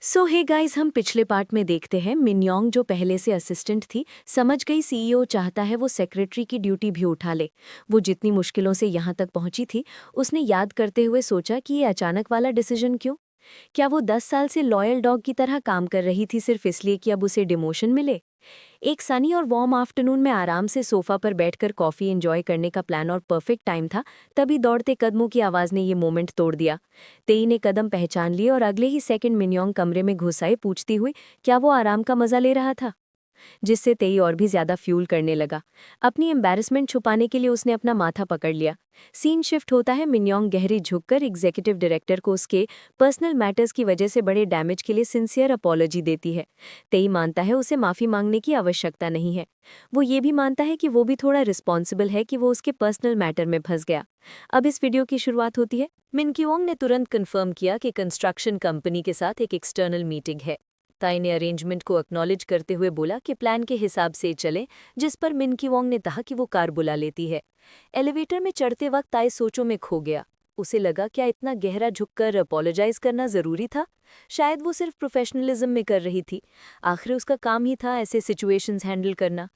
सो hey guys, हम पिछले part में देखते हैं मिन्योंग जो पहले से असिस्टेंट थी समझ गई सीईओ चाहता है वो सेक्रेटरी की ड्यूटी भी उठा ले। वो जितनी मुश्किलों से यहाँ तक पहुंची थी उसने याद करते हुए सोचा कि ये अचानक वाला डिसीजन क्यों। क्या वो 10 साल से लॉयल डॉग की तरह काम कर रही थी सिर्फ इसलिए कि अब उसे डिमोशन मिले। एक सनी और वार्म आफ्टरनून में आराम से सोफा पर बैठकर कॉफी एंजॉय करने का प्लान और परफेक्ट टाइम था, तभी दौड़ते कदमों की आवाज ने ये मोमेंट तोड़ दिया। तेई ने कदम पहचान लिए और अगले ही सेकंड मिन्योंग कमरे में घुस आई पूछती हुई क्या वो आराम का मजा ले रहा था, जिससे तेई और भी ज्यादा फ्यूल करने लगा। अपनी एम्बैरेसमेंट छुपाने के लिए उसने अपना माथा पकड़ लिया। सीन शिफ्ट होता है, मिन्योंग गहरी झुककर एग्जीक्यूटिव डायरेक्टर को उसके पर्सनल मैटर्स की वजह से बड़े डैमेज के लिए सिंसियर अपॉलॉजी देती है। तेई मानता है उसे माफी मांगने की आवश्यकता नहीं है। वो ये भी मानता है कि वो भी थोड़ा रिस्पॉन्सिबल है कि वो उसके पर्सनल मैटर में फंस गया। अब इस वीडियो की शुरुआत होती है। मिन क्योंग ने तुरंत कंफर्म किया कि कंस्ट्रक्शन कंपनी के साथ एक एक्सटर्नल मीटिंग है। ताई ने अरेंजमेंट को एक्नॉलेज करते हुए बोला कि प्लान के हिसाब से चले, जिस पर मिन क्योंग ने कहा कि वो कार बुला लेती है। एलिवेटर में चढ़ते वक्त ताई सोचों में खो गया। उसे लगा क्या इतना गहरा झुककर अपोलोजाइज करना जरूरी था। शायद वो सिर्फ प्रोफेशनलिज्म में कर रही थी। आखिर उसका काम ही था ऐसे सिचुएशंस हैंडल करना।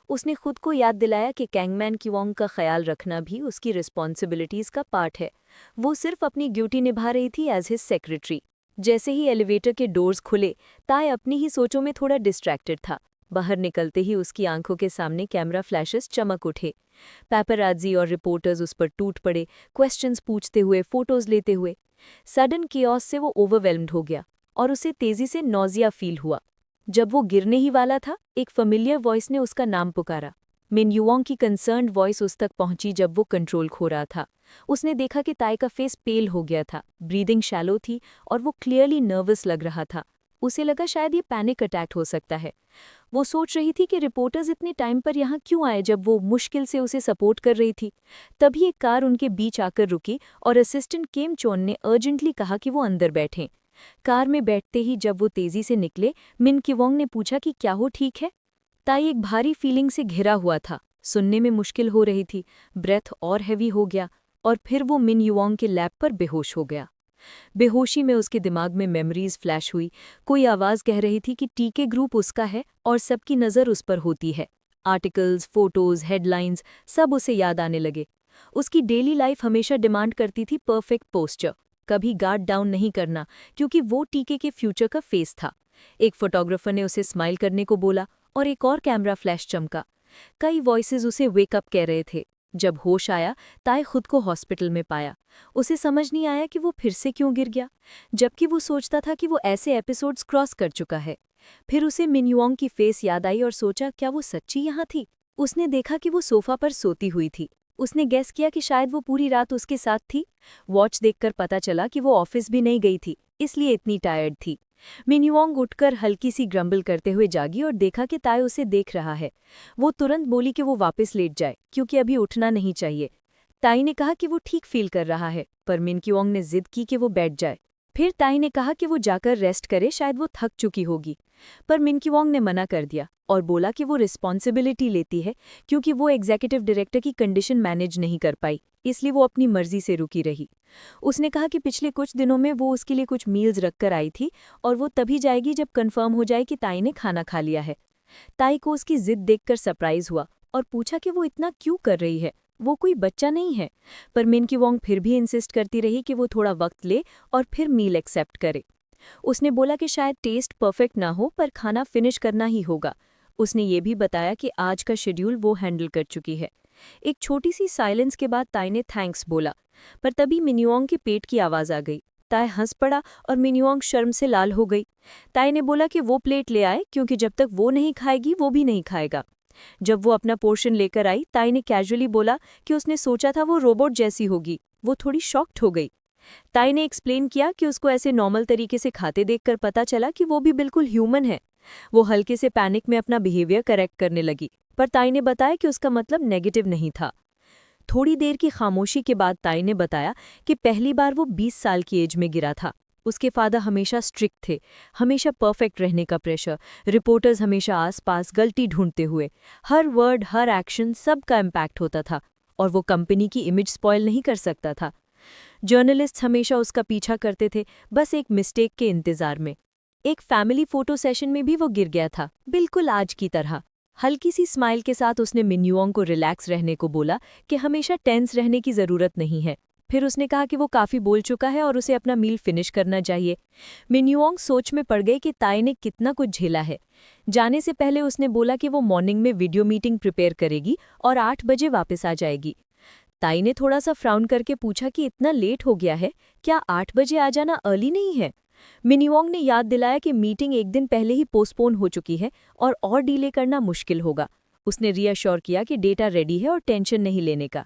उसने खुद को याद दिलाया कि कैंगमैन क्योंग का ख्याल रखना भी उसकी रिस्पॉन्सिबिलिटीज का पार्ट है। वो सिर्फ अपनी ड्यूटी निभा रही थी एज हिज सेक्रेटरी। जैसे ही एलिवेटर के डोर्स खुले, ताय अपनी ही सोचों में थोड़ा डिस्ट्रैक्टेड था। बाहर निकलते ही उसकी आंखों के सामने कैमरा फ्लैशेस चमक उठे। पैपराजी और रिपोर्टर्स उस पर टूट पड़े, क्वेश्चंस पूछते हुए, फोटोज लेते हुए। सडन कियोस से वो ओवरवेल्म्ड हो गया और उसे तेजी से नौजिया फील हुआ। जब वो गिरने ही वाला था, एक फेमिलियर वॉइस ने उसका नाम पुकारा। मिन युओंग की कंसर्न्ड वॉइस उस तक पहुंची जब वो कंट्रोल खो रहा था। उसने देखा कि ताई का फेस पेल हो गया था, ब्रीदिंग शैलो थी और वो क्लियरली नर्वस लग रहा था। उसे लगा शायद ये पैनिक अटैक हो सकता है। वो सोच रही थी कि रिपोर्टर्स इतने टाइम पर यहाँ क्यों आए जब वो मुश्किल से उसे सपोर्ट कर रही थी। तभी एक कार उनके बीच आकर रुकी और असिस्टेंट केम चोन ने अर्जेंटली कहा कि वो अंदर बैठें। कार में बैठते ही जब वो तेजी से निकले, मिन किवोंग ने पूछा कि क्या वो ठीक है। ताई एक भारी फीलिंग से घिरा हुआ था, सुनने में मुश्किल हो रही थी, ब्रेथ और हैवी हो गया और फिर वो मिन युओंग के लैब पर बेहोश हो गया। बेहोशी में उसके दिमाग में मेमोरीज फ्लैश हुई। कोई आवाज़ कह रही थी कि टीके ग्रुप उसका है और सबकी नज़र उस पर होती है। आर्टिकल्स, फोटोज, हेडलाइंस सब उसे याद आने लगे। उसकी डेली लाइफ हमेशा डिमांड करती थी परफेक्ट पोस्चर, कभी गार्ड डाउन नहीं करना, क्योंकि वो टीके के फ्यूचर का फेस था। एक फोटोग्राफर ने उसे स्माइल करने को बोला और एक और कैमरा फ्लैश चमका। कई वॉइसेस उसे वेकअप कह रहे थे। जब होश आया, ताई खुद को हॉस्पिटल में पाया। उसे समझ नहीं आया कि वो फिर से क्यों गिर गया, जबकि वो सोचता था कि वो ऐसे एपिसोड्स क्रॉस कर चुका है। फिर उसे मिन युओंग की फेस याद आई और सोचा क्या वो सच्ची यहाँ थी। उसने देखा कि वो सोफा पर सोती हुई थी। उसने गेस किया कि शायद वो पूरी रात उसके साथ थी। वॉच देखकर पता चला कि वो ऑफिस भी नहीं गई थी, इसलिए इतनी टायर्ड थी। मिन युओंग उठकर हल्की सी ग्रम्बल करते हुए जागी और देखा कि ताई उसे देख रहा है। वो तुरंत बोली कि वो वापस लेट जाए क्योंकि अभी उठना नहीं चाहिए। ताई ने कहा कि वो ठीक फील कर रहा है, पर मिन क्योंग ने जिद की कि वो बैठ जाए। फिर ताई ने कहा कि वो जाकर रेस्ट करे, शायद वो थक चुकी होगी। पर मिन क्योंग ने मना कर दिया और बोला कि वो रिस्पॉन्सिबिलिटी लेती है क्योंकि वो एग्जीक्यूटिव डायरेक्टर की कंडीशन मैनेज नहीं कर पाई, इसलिए वो अपनी मर्जी से रुकी रही। उसने कहा कि पिछले कुछ दिनों में वो उसके लिए कुछ मील्स रखकर आई थी और वो तभी जाएगी जब कंफर्म हो जाए कि ताई ने खाना खा लिया है। ताई को उसकी जिद देखकर सरप्राइज हुआ और पूछा कि वो इतना क्यों कर रही है, वो कोई बच्चा नहीं है। पर मिन क्योंग फिर भी इंसिस्ट करती रही कि वो थोड़ा वक्त ले और फिर मील एक्सेप्ट करे। उसने बोला कि शायद टेस्ट परफेक्ट ना हो पर खाना फिनिश करना ही होगा। उसने ये भी बताया कि आज का शेड्यूल वो हैंडल कर चुकी है। एक छोटी सी साइलेंस के बाद ताई ने थैंक्स बोला, पर तभी मिन्योंग के पेट की आवाज़ आ गई। ताई हंस पड़ा और मिन्योंग शर्म से लाल हो गई। ताई ने बोला कि वो प्लेट ले आए क्योंकि जब तक वो नहीं खाएगी वो भी नहीं खाएगा। जब वो अपना पोर्शन लेकर आई, ताई ने कैजुअली बोला कि उसने सोचा था वो रोबोट जैसी होगी। वो थोड़ी शॉक्ड हो गई। ताई ने एक्सप्लेन किया कि उसको ऐसे नॉर्मल तरीके से खाते देखकर पता चला कि वो भी बिल्कुल ह्यूमन है। वो हल्के से पैनिक में अपना बिहेवियर करेक्ट करने लगी, पर ताई ने बताया कि उसका मतलब नेगेटिव नहीं था। थोड़ी देर की खामोशी के बाद ताई ने बताया कि पहली बार वो 20 साल की एज में गिरा था। उसके फादर हमेशा स्ट्रिक्ट थे, हमेशा परफेक्ट रहने का प्रेशर, रिपोर्टर्स हमेशा आसपास गलती ढूंढते हुए। हर वर्ड, हर एक्शन, सबका इम्पैक्ट होता था और वो कंपनी की इमेज स्पॉइल नहीं कर सकता था। जर्नलिस्ट्स हमेशा उसका पीछा करते थे, बस एक मिस्टेक के इंतजार में। एक फैमिली फोटो सेशन में भी वो गिर गया था, बिल्कुल आज की तरह। हल्की सी स्माइल के साथ उसने मिन्युओंग को रिलैक्स रहने को बोला कि हमेशा टेंस रहने की ज़रूरत नहीं है। फिर उसने कहा कि वो काफ़ी बोल चुका है और उसे अपना मील फिनिश करना चाहिए। मिन्युओंग सोच में पड़ गई कि ताई ने कितना कुछ झेला है। जाने से पहले उसने बोला कि वो मॉर्निंग में वीडियो मीटिंग प्रिपेयर करेगी और 8 बजे वापस आ जाएगी। ताई ने थोड़ा सा फ्राउन करके पूछा कि इतना लेट हो गया है, क्या 8 बजे आ जाना अर्ली नहीं है? मिन्युओंग ने याद दिलाया कि मीटिंग एक दिन पहले ही पोस्टपोन हो चुकी है और डिले करना मुश्किल होगा। उसने रीअश्योर किया कि डेटा रेडी है और टेंशन नहीं लेने का।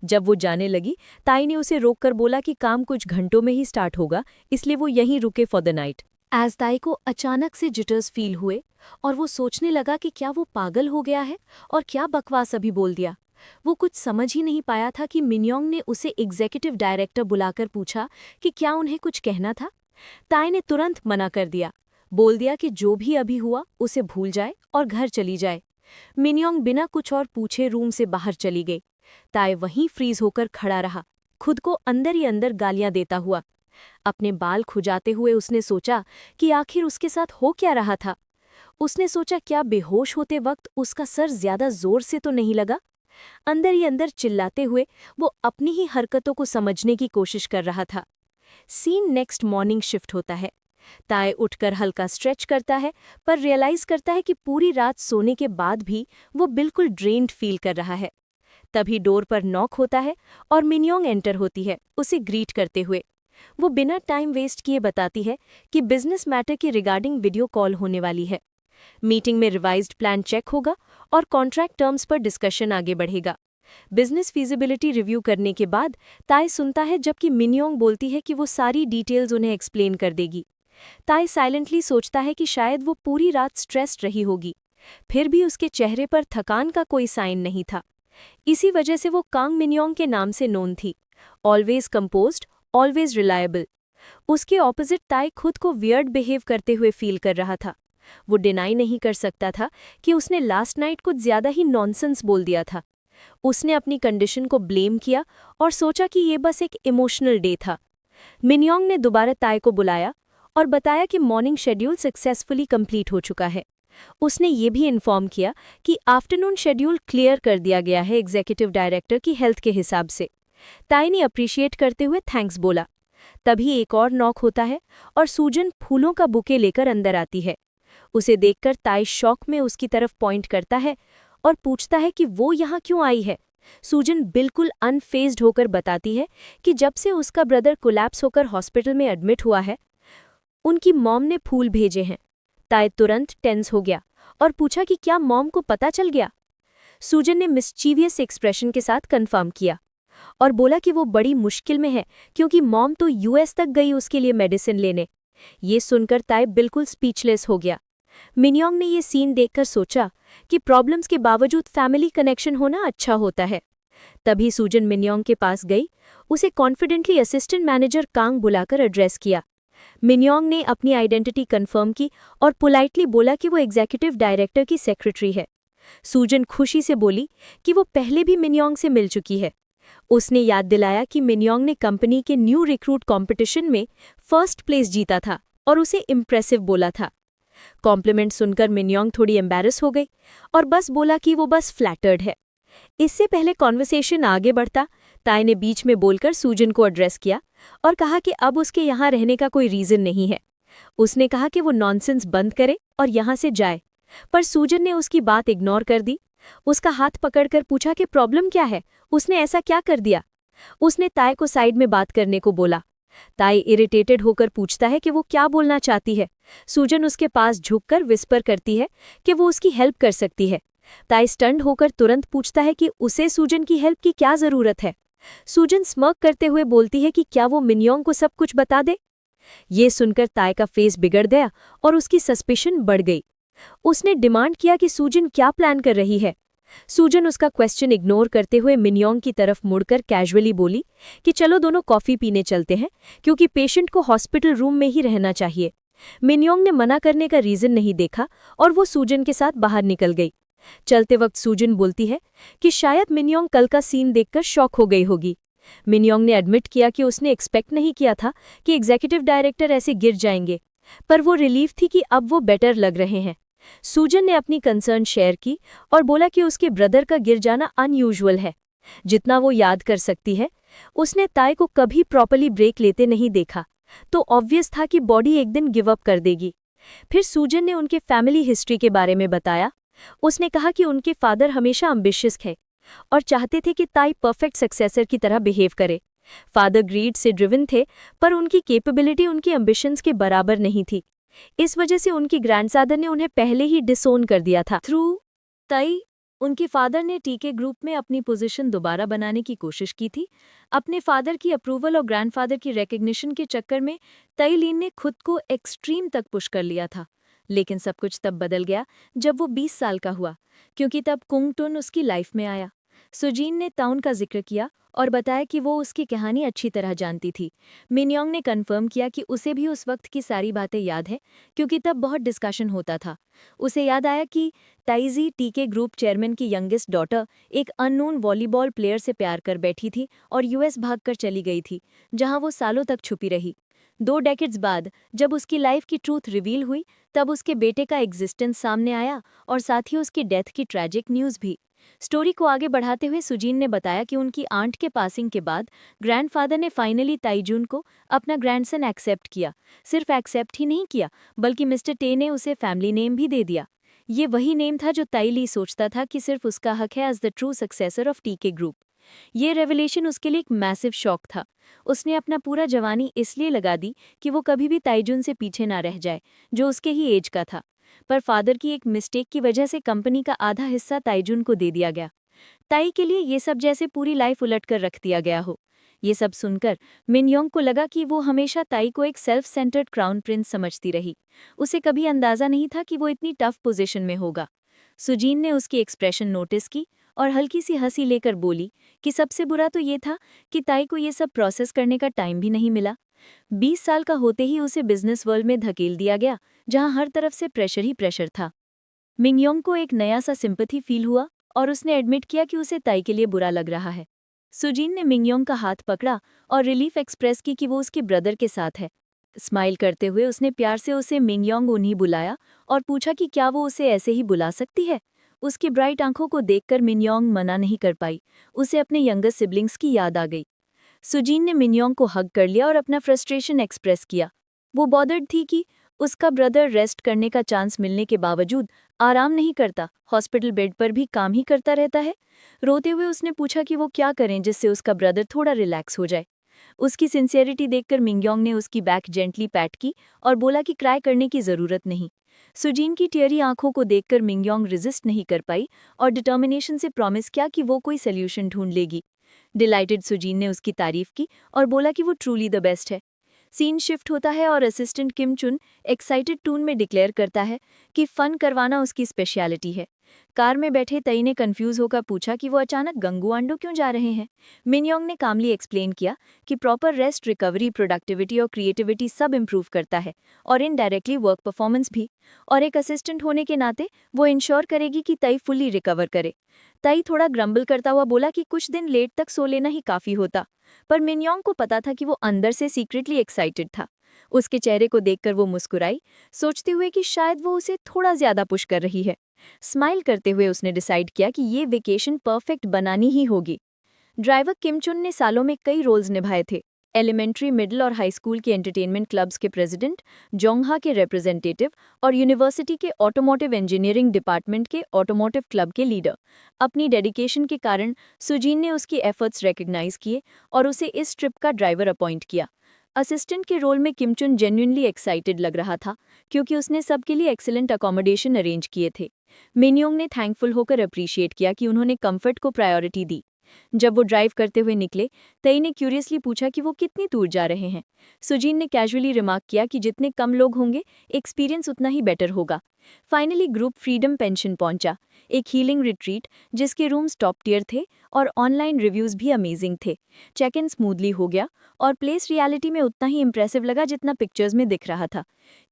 जब वो जाने लगी, ताई ने उसे रोककर बोला कि काम कुछ घंटों में ही स्टार्ट होगा, इसलिए वो यहीं रुके फॉर द नाइट। एज ताई को अचानक से जिटर्स फील हुए और वो सोचने लगा कि क्या वो पागल हो गया है और क्या बकवास अभी बोल दिया। वो कुछ समझ ही नहीं पाया था कि मिन्योंग ने उसे एग्जीक्यूटिव डायरेक्टर बुलाकर पूछा कि क्या उन्हें कुछ कहना था। ताई ने तुरंत मना कर दिया, बोल दिया कि जो भी अभी हुआ उसे भूल जाए और घर चली जाए। मिन्योंग बिना कुछ और पूछे रूम से बाहर चली गई। ताई वहीं फ्रीज होकर खड़ा रहा, खुद को अंदर ही अंदर गालियां देता हुआ। अपने बाल खुजाते हुए उसने सोचा कि आखिर उसके साथ हो क्या रहा था। उसने सोचा क्या बेहोश होते वक्त उसका सर ज्यादा जोर से तो नहीं लगा। अंदर ही अंदर चिल्लाते हुए वो अपनी ही हरकतों को समझने की कोशिश कर रहा था। सीन नेक्स्ट मॉर्निंग शिफ्ट होता है। ताई उठकर हल्का स्ट्रेच करता है, पर रियलाइज करता है कि पूरी रात सोने के बाद भी वो बिल्कुल ड्रेन्ड फील कर रहा है। तभी डोर पर नॉक होता है और मिन्योंग एंटर होती है, उसे ग्रीट करते हुए। वो बिना टाइम वेस्ट किए बताती है कि बिजनेस मैटर के रिगार्डिंग वीडियो कॉल होने वाली है। मीटिंग में रिवाइज्ड प्लान चेक होगा और कॉन्ट्रैक्ट टर्म्स पर डिस्कशन आगे बढ़ेगा। बिजनेस फीजिबिलिटी रिव्यू करने के बाद ताई सुनता है जबकि मिन्योंग बोलती है कि वो सारी डिटेल्स उन्हें एक्सप्लेन कर देगी। ताई साइलेंटली सोचता है कि शायद वो पूरी रात स्ट्रेस्ड रही होगी, फिर भी उसके चेहरे पर थकान का कोई साइन नहीं था। इसी वजह से वो कांग मिन्योंग के नाम से नोन थी, ऑलवेज कंपोज्ड, ऑलवेज रिलायबल। उसके ऑपोजिट ताई खुद को वियर्ड बिहेव करते हुए फील कर रहा था। वो डिनाई नहीं कर सकता था कि उसने लास्ट नाइट कुछ ज्यादा ही नॉनसेंस बोल दिया था। उसने अपनी कंडीशन को ब्लेम किया और सोचा कि ये बस एक इमोशनल डे था। मिन्योंग ने दोबारा ताई को बुलाया और बताया कि मॉर्निंग शेड्यूल सक्सेसफुली कंप्लीट हो चुका है। उसने ये भी इन्फॉर्म किया कि आफ्टरनून शेड्यूल क्लियर कर दिया गया है एग्जीक्यूटिव डायरेक्टर की हेल्थ के हिसाब से। ताई ने अप्रिशिएट करते हुए थैंक्स बोला। तभी एक और नॉक होता है और सूजन फूलों का बुके लेकर अंदर आती है। उसे देखकर ताई शॉक में उसकी तरफ पॉइंट करता है और पूछता है कि वो यहाँ क्यों आई है। सूजन बिल्कुल अनफेज्ड होकर बताती है कि जब से उसका ब्रदर कोलैप्स होकर हॉस्पिटल में एडमिट हुआ है, उनकी मॉम ने फूल भेजे हैं। ताई तुरंत टेंस हो गया और पूछा कि क्या मॉम को पता चल गया। सूजन ने मिस्चीवियस एक्सप्रेशन के साथ कंफर्म किया और बोला कि वो बड़ी मुश्किल में है क्योंकि मॉम तो यूएस तक गई उसके लिए मेडिसिन लेने। ये सुनकर ताई बिल्कुल स्पीचलेस हो गया। मिन्योंग ने ये सीन देखकर सोचा कि प्रॉब्लम्स के बावजूद फैमिली कनेक्शन होना अच्छा होता है। तभी सूजन मिन्योंग के पास गई, उसे कॉन्फिडेंटली असिस्टेंट मैनेजर कांग बुलाकर एड्रेस किया। मिन्योंग ने अपनी आइडेंटिटी कंफर्म की और पोलाइटली बोला कि वो एग्जीक्यूटिव डायरेक्टर की सेक्रेटरी है। सूजन खुशी से बोली कि वो पहले भी मिन्योंग से मिल चुकी है। उसने याद दिलाया कि मिन्योंग ने कंपनी के न्यू रिक्रूट कॉम्पिटिशन में फर्स्ट प्लेस जीता था और उसे इम्प्रेसिव बोला था। कॉम्प्लीमेंट सुनकर मिन्योंग थोड़ी एम्बैरस हो गई और बस बोला कि वो बस फ्लैटर्ड है। इससे पहले कॉन्वर्सेशन आगे बढ़ता, ताई ने बीच में बोलकर सूजन को एड्रेस किया और कहा कि अब उसके यहाँ रहने का कोई रीज़न नहीं है। उसने कहा कि वो नॉनसेंस बंद करे और यहाँ से जाए, पर सूजन ने उसकी बात इग्नोर कर दी। उसका हाथ पकड़कर पूछा कि प्रॉब्लम क्या है, उसने ऐसा क्या कर दिया। उसने ताई को साइड में बात करने को बोला। ताई इरिटेटेड होकर पूछता है कि वो क्या बोलना चाहती है। सूजन उसके पास झुककर विस्पर करती है कि वो उसकी हेल्प कर सकती है। ताई स्टन्ड होकर तुरंत पूछता है कि उसे सूजन की हेल्प की क्या जरूरत है। सूजन स्मर्क करते हुए बोलती है कि क्या वो मिन्योंग को सब कुछ बता दे। ये सुनकर ताई का फेस बिगड़ गया और उसकी सस्पिशन बढ़ गई। उसने डिमांड किया कि सूजन क्या प्लान कर रही है। सूजन उसका क्वेश्चन इग्नोर करते हुए मिन्योंग की तरफ मुड़कर कैजुअली बोली कि चलो दोनों कॉफी पीने चलते हैं क्योंकि पेशेंट को हॉस्पिटल रूम में ही रहना चाहिए। मिन्योंग ने मना करने का रीजन नहीं देखा और वो सूजन के साथ बाहर निकल गई। चलते वक्त सूजन बोलती है कि शायद मिन्योंग कल का सीन देखकर शॉक हो गई होगी। मिन्योंग ने एडमिट किया कि उसने एक्सपेक्ट नहीं किया था कि एग्जीक्यूटिव डायरेक्टर ऐसे गिर जाएंगे। पर वो रिलीफ थी कि अब वो बेटर लग रहे हैं। सूजन ने अपनी कंसर्न शेयर की और बोला कि उसके ब्रदर का गिर जाना अनयूजुअल है। जितना वो याद कर सकती है, उसने ताई को कभी प्रॉपर्ली ब्रेक लेते नहीं देखा, तो ऑब्वियस था कि बॉडी एक दिन गिव अप कर देगी। फिर सूजन ने उनके फैमिली हिस्ट्री के बारे में बताया। उसने कहा कि उनके फादर हमेशा एम्बिशियस थे और चाहते थे कि ताई परफेक्ट सक्सेसर की तरह बिहेव करे। फादर ग्रीड से ड्रिवन थे, पर उनकी कैपेबिलिटी उनकी एम्बिशंस के बराबर नहीं थी। इस वजह से उनकी ग्रैंडफादर ने उन्हें पहले ही डिसोन कर दिया था। थ्रू ताई, उनके फादर ने टीके ग्रुप में अपनी पोजीशन दोबारा बनाने की कोशिश की थी। अपने फादर की अप्रूवल और ग्रैंडफादर की रिकग्निशन के चक्कर में ताई लीन ने खुद को एक्सट्रीम तक पुश कर लिया था। लेकिन सब कुछ तब बदल गया जब वो 20 साल का हुआ, क्योंकि तब कुंग टुन उसकी लाइफ में आया। सुजीन ने ताउन का जिक्र किया और बताया कि वो उसकी कहानी अच्छी तरह जानती थी। मिनयोंग ने कन्फर्म किया कि उसे भी उस वक्त की सारी बातें याद है, क्योंकि तब बहुत डिस्कशन होता था। उसे याद आया कि ताइजी, टीके ग्रुप चेयरमैन की यंगेस्ट डॉटर, एक अननोन वॉलीबॉल प्लेयर से प्यार कर बैठी थी और यूएस भागकर चली गई थी, जहां वो सालों तक छुपी रही। 2 डेकेड्स बाद जब उसकी लाइफ की ट्रूथ रिवील हुई, तब उसके बेटे का एग्जिस्टेंस सामने आया और साथ ही उसकी डेथ की ट्रैजिक न्यूज़ भी। स्टोरी को आगे बढ़ाते हुए सुजीन ने बताया कि उनकी आंट के पासिंग के बाद ग्रैंडफादर ने फाइनली ताइजून को अपना ग्रैंडसन एक्सेप्ट किया। सिर्फ एक्सेप्ट ही नहीं किया, बल्कि मिस्टर टे ने उसे फैमिली नेम भी दे दिया। ये वही नेम था जो ताई ली सोचता था कि सिर्फ उसका हक है as the true successor of TK group. ये रेवलेशन उसके लिए एक मैसिव शॉक था। उसने अपना पूरा जवानी इसलिए लगा दी कि वो कभी भी ताइजून से पीछे ना रह जाए, जो उसके ही एज का था। पर फादर की एक मिस्टेक की वजह से कंपनी का आधा हिस्सा ताइजून को दे दिया गया। ताई के लिए ये सब जैसे पूरी लाइफ उलट कर रख दिया गया हो। ये सब सुनकर मिनयोंग को लगा कि वो हमेशा ताई को एक सेल्फ सेंटर्ड क्राउन प्रिंस समझती रही। उसे कभी अंदाजा नहीं था कि वो इतनी टफ पोजीशन में होगा। सुजीन ने उसकी एक्सप्रेशन नोटिस की और हल्की सी हंसी लेकर बोली कि सबसे बुरा तो ये था कि ताई को ये सब प्रोसेस करने का टाइम भी नहीं मिला। 20 साल का होते ही उसे बिजनेस वर्ल्ड में धकेल दिया गया, जहां हर तरफ से प्रेशर ही प्रेशर था। मिंगयोंग को एक नया सा सिंपैथी फील हुआ और उसने एडमिट किया कि उसे ताई के लिए बुरा लग रहा है। सुजीन ने मिंगयोंग का हाथ पकड़ा और रिलीफ एक्सप्रेस की कि वो उसके ब्रदर के साथ है। स्माइल करते हुए उसने प्यार से उसे मिंगयोंग उन्हीं बुलाया और पूछा कि क्या वो उसे ऐसे ही बुला सकती है। उसकी ब्राइट आंखों को देखकर मिंगयोंग मना नहीं कर पाई। उसे अपने यंगर सिबलिंग्स की याद आ गई। सुजीन ने मिन्योंग को हग कर लिया और अपना फ्रस्ट्रेशन एक्सप्रेस किया। वो बॉदर्ड थी कि उसका ब्रदर रेस्ट करने का चांस मिलने के बावजूद आराम नहीं करता, हॉस्पिटल बेड पर भी काम ही करता रहता है। रोते हुए उसने पूछा कि वो क्या करें जिससे उसका ब्रदर थोड़ा रिलैक्स हो जाए। उसकी सिंसियरिटी देखकर मिंगयोंग ने उसकी बैक जेंटली पैट की और बोला कि क्राई करने की जरूरत नहीं। सुजीन की टेरी आंखों को देखकर मिंगयोंग रेजिस्ट नहीं कर पाई और डिटर्मिनेशन से प्रॉमिस किया कि वो कोई सोल्यूशन ढूंढ लेगी। डिलाइटेड सुजीन ने उसकी तारीफ की और बोला कि वो ट्रूली द बेस्ट है। सीन शिफ्ट होता है और असिस्टेंट किम चुन एक्साइटेड टून में डिक्लेयर करता है कि फन करवाना उसकी स्पेशलिटी है। कार में बैठे तई ने कंफ्यूज होकर पूछा कि वो अचानक गंगुआंडो क्यों जा रहे हैं। मिन्योंग ने कामली एक्सप्लेन किया कि प्रॉपर रेस्ट, रिकवरी, प्रोडक्टिविटी और क्रिएटिविटी सब इम्प्रूव करता है और इनडायरेक्टली वर्क परफॉर्मेंस भी। और एक असिस्टेंट होने के नाते वो इंश्योर करेगी कि तई फुल्ली रिकवर करे। तई थोड़ा ग्रम्बल करता हुआ बोला कि कुछ दिन लेट तक सो लेना ही काफी होता, पर मिन्योंग को पता था कि वो अंदर से सीक्रेटली एक्साइटेड था। उसके चेहरे को देखकर वो मुस्कुराई, सोचते हुए कि शायद वो उसे थोड़ा ज्यादा पुश कर रही है। स्माइल करते हुए उसने डिसाइड किया कि ये वेकेशन परफेक्ट बनानी ही होगी। ड्राइवर किम चुन ने सालों में कई रोल्स निभाए थे। एलिमेंट्री, मिडिल और हाई स्कूल के एंटरटेनमेंट क्लब्स के प्रेसिडेंट, जोंगहा के रिप्रेजेंटेटिव और यूनिवर्सिटी के ऑटोमोटिव इंजीनियरिंग डिपार्टमेंट के ऑटोमोटिव क्लब के लीडर। अपनी डेडिकेशन के कारण सुजीन ने उसकी एफर्ट्स रिकग्नाइज किए और उसे इस ट्रिप का ड्राइवर अपॉइंट किया। असिस्टेंट के रोल में किम चुन जेन्युइनली एक्साइटेड लग रहा था, क्योंकि उसने सबके लिए एक्सीलेंट अकोमोडेशन अरेंज किए थे। मिन्योंग ने थैंकफुल होकर अप्रिशिएट किया कि उन्होंने कंफर्ट को प्रायोरिटी दी। जब वो ड्राइव करते हुए निकले, तई ने क्यूरियसली पूछा कि वो कितनी दूर जा रहे हैं। सुजीन ने कैजुअली रिमार्क किया कि जितने कम लोग होंगे, एक्सपीरियंस उतना ही बेटर होगा। फाइनली ग्रुप फ्रीडम पेंशन पहुंचा, एक हीलिंग रिट्रीट जिसके रूम्स टॉप टियर थे और ऑनलाइन रिव्यूज भी अमेजिंग थे। चेक इन स्मूथली हो गया और प्लेस रियलिटी में उतना ही इंप्रेसिव लगा जितना पिक्चर्स में दिख रहा था।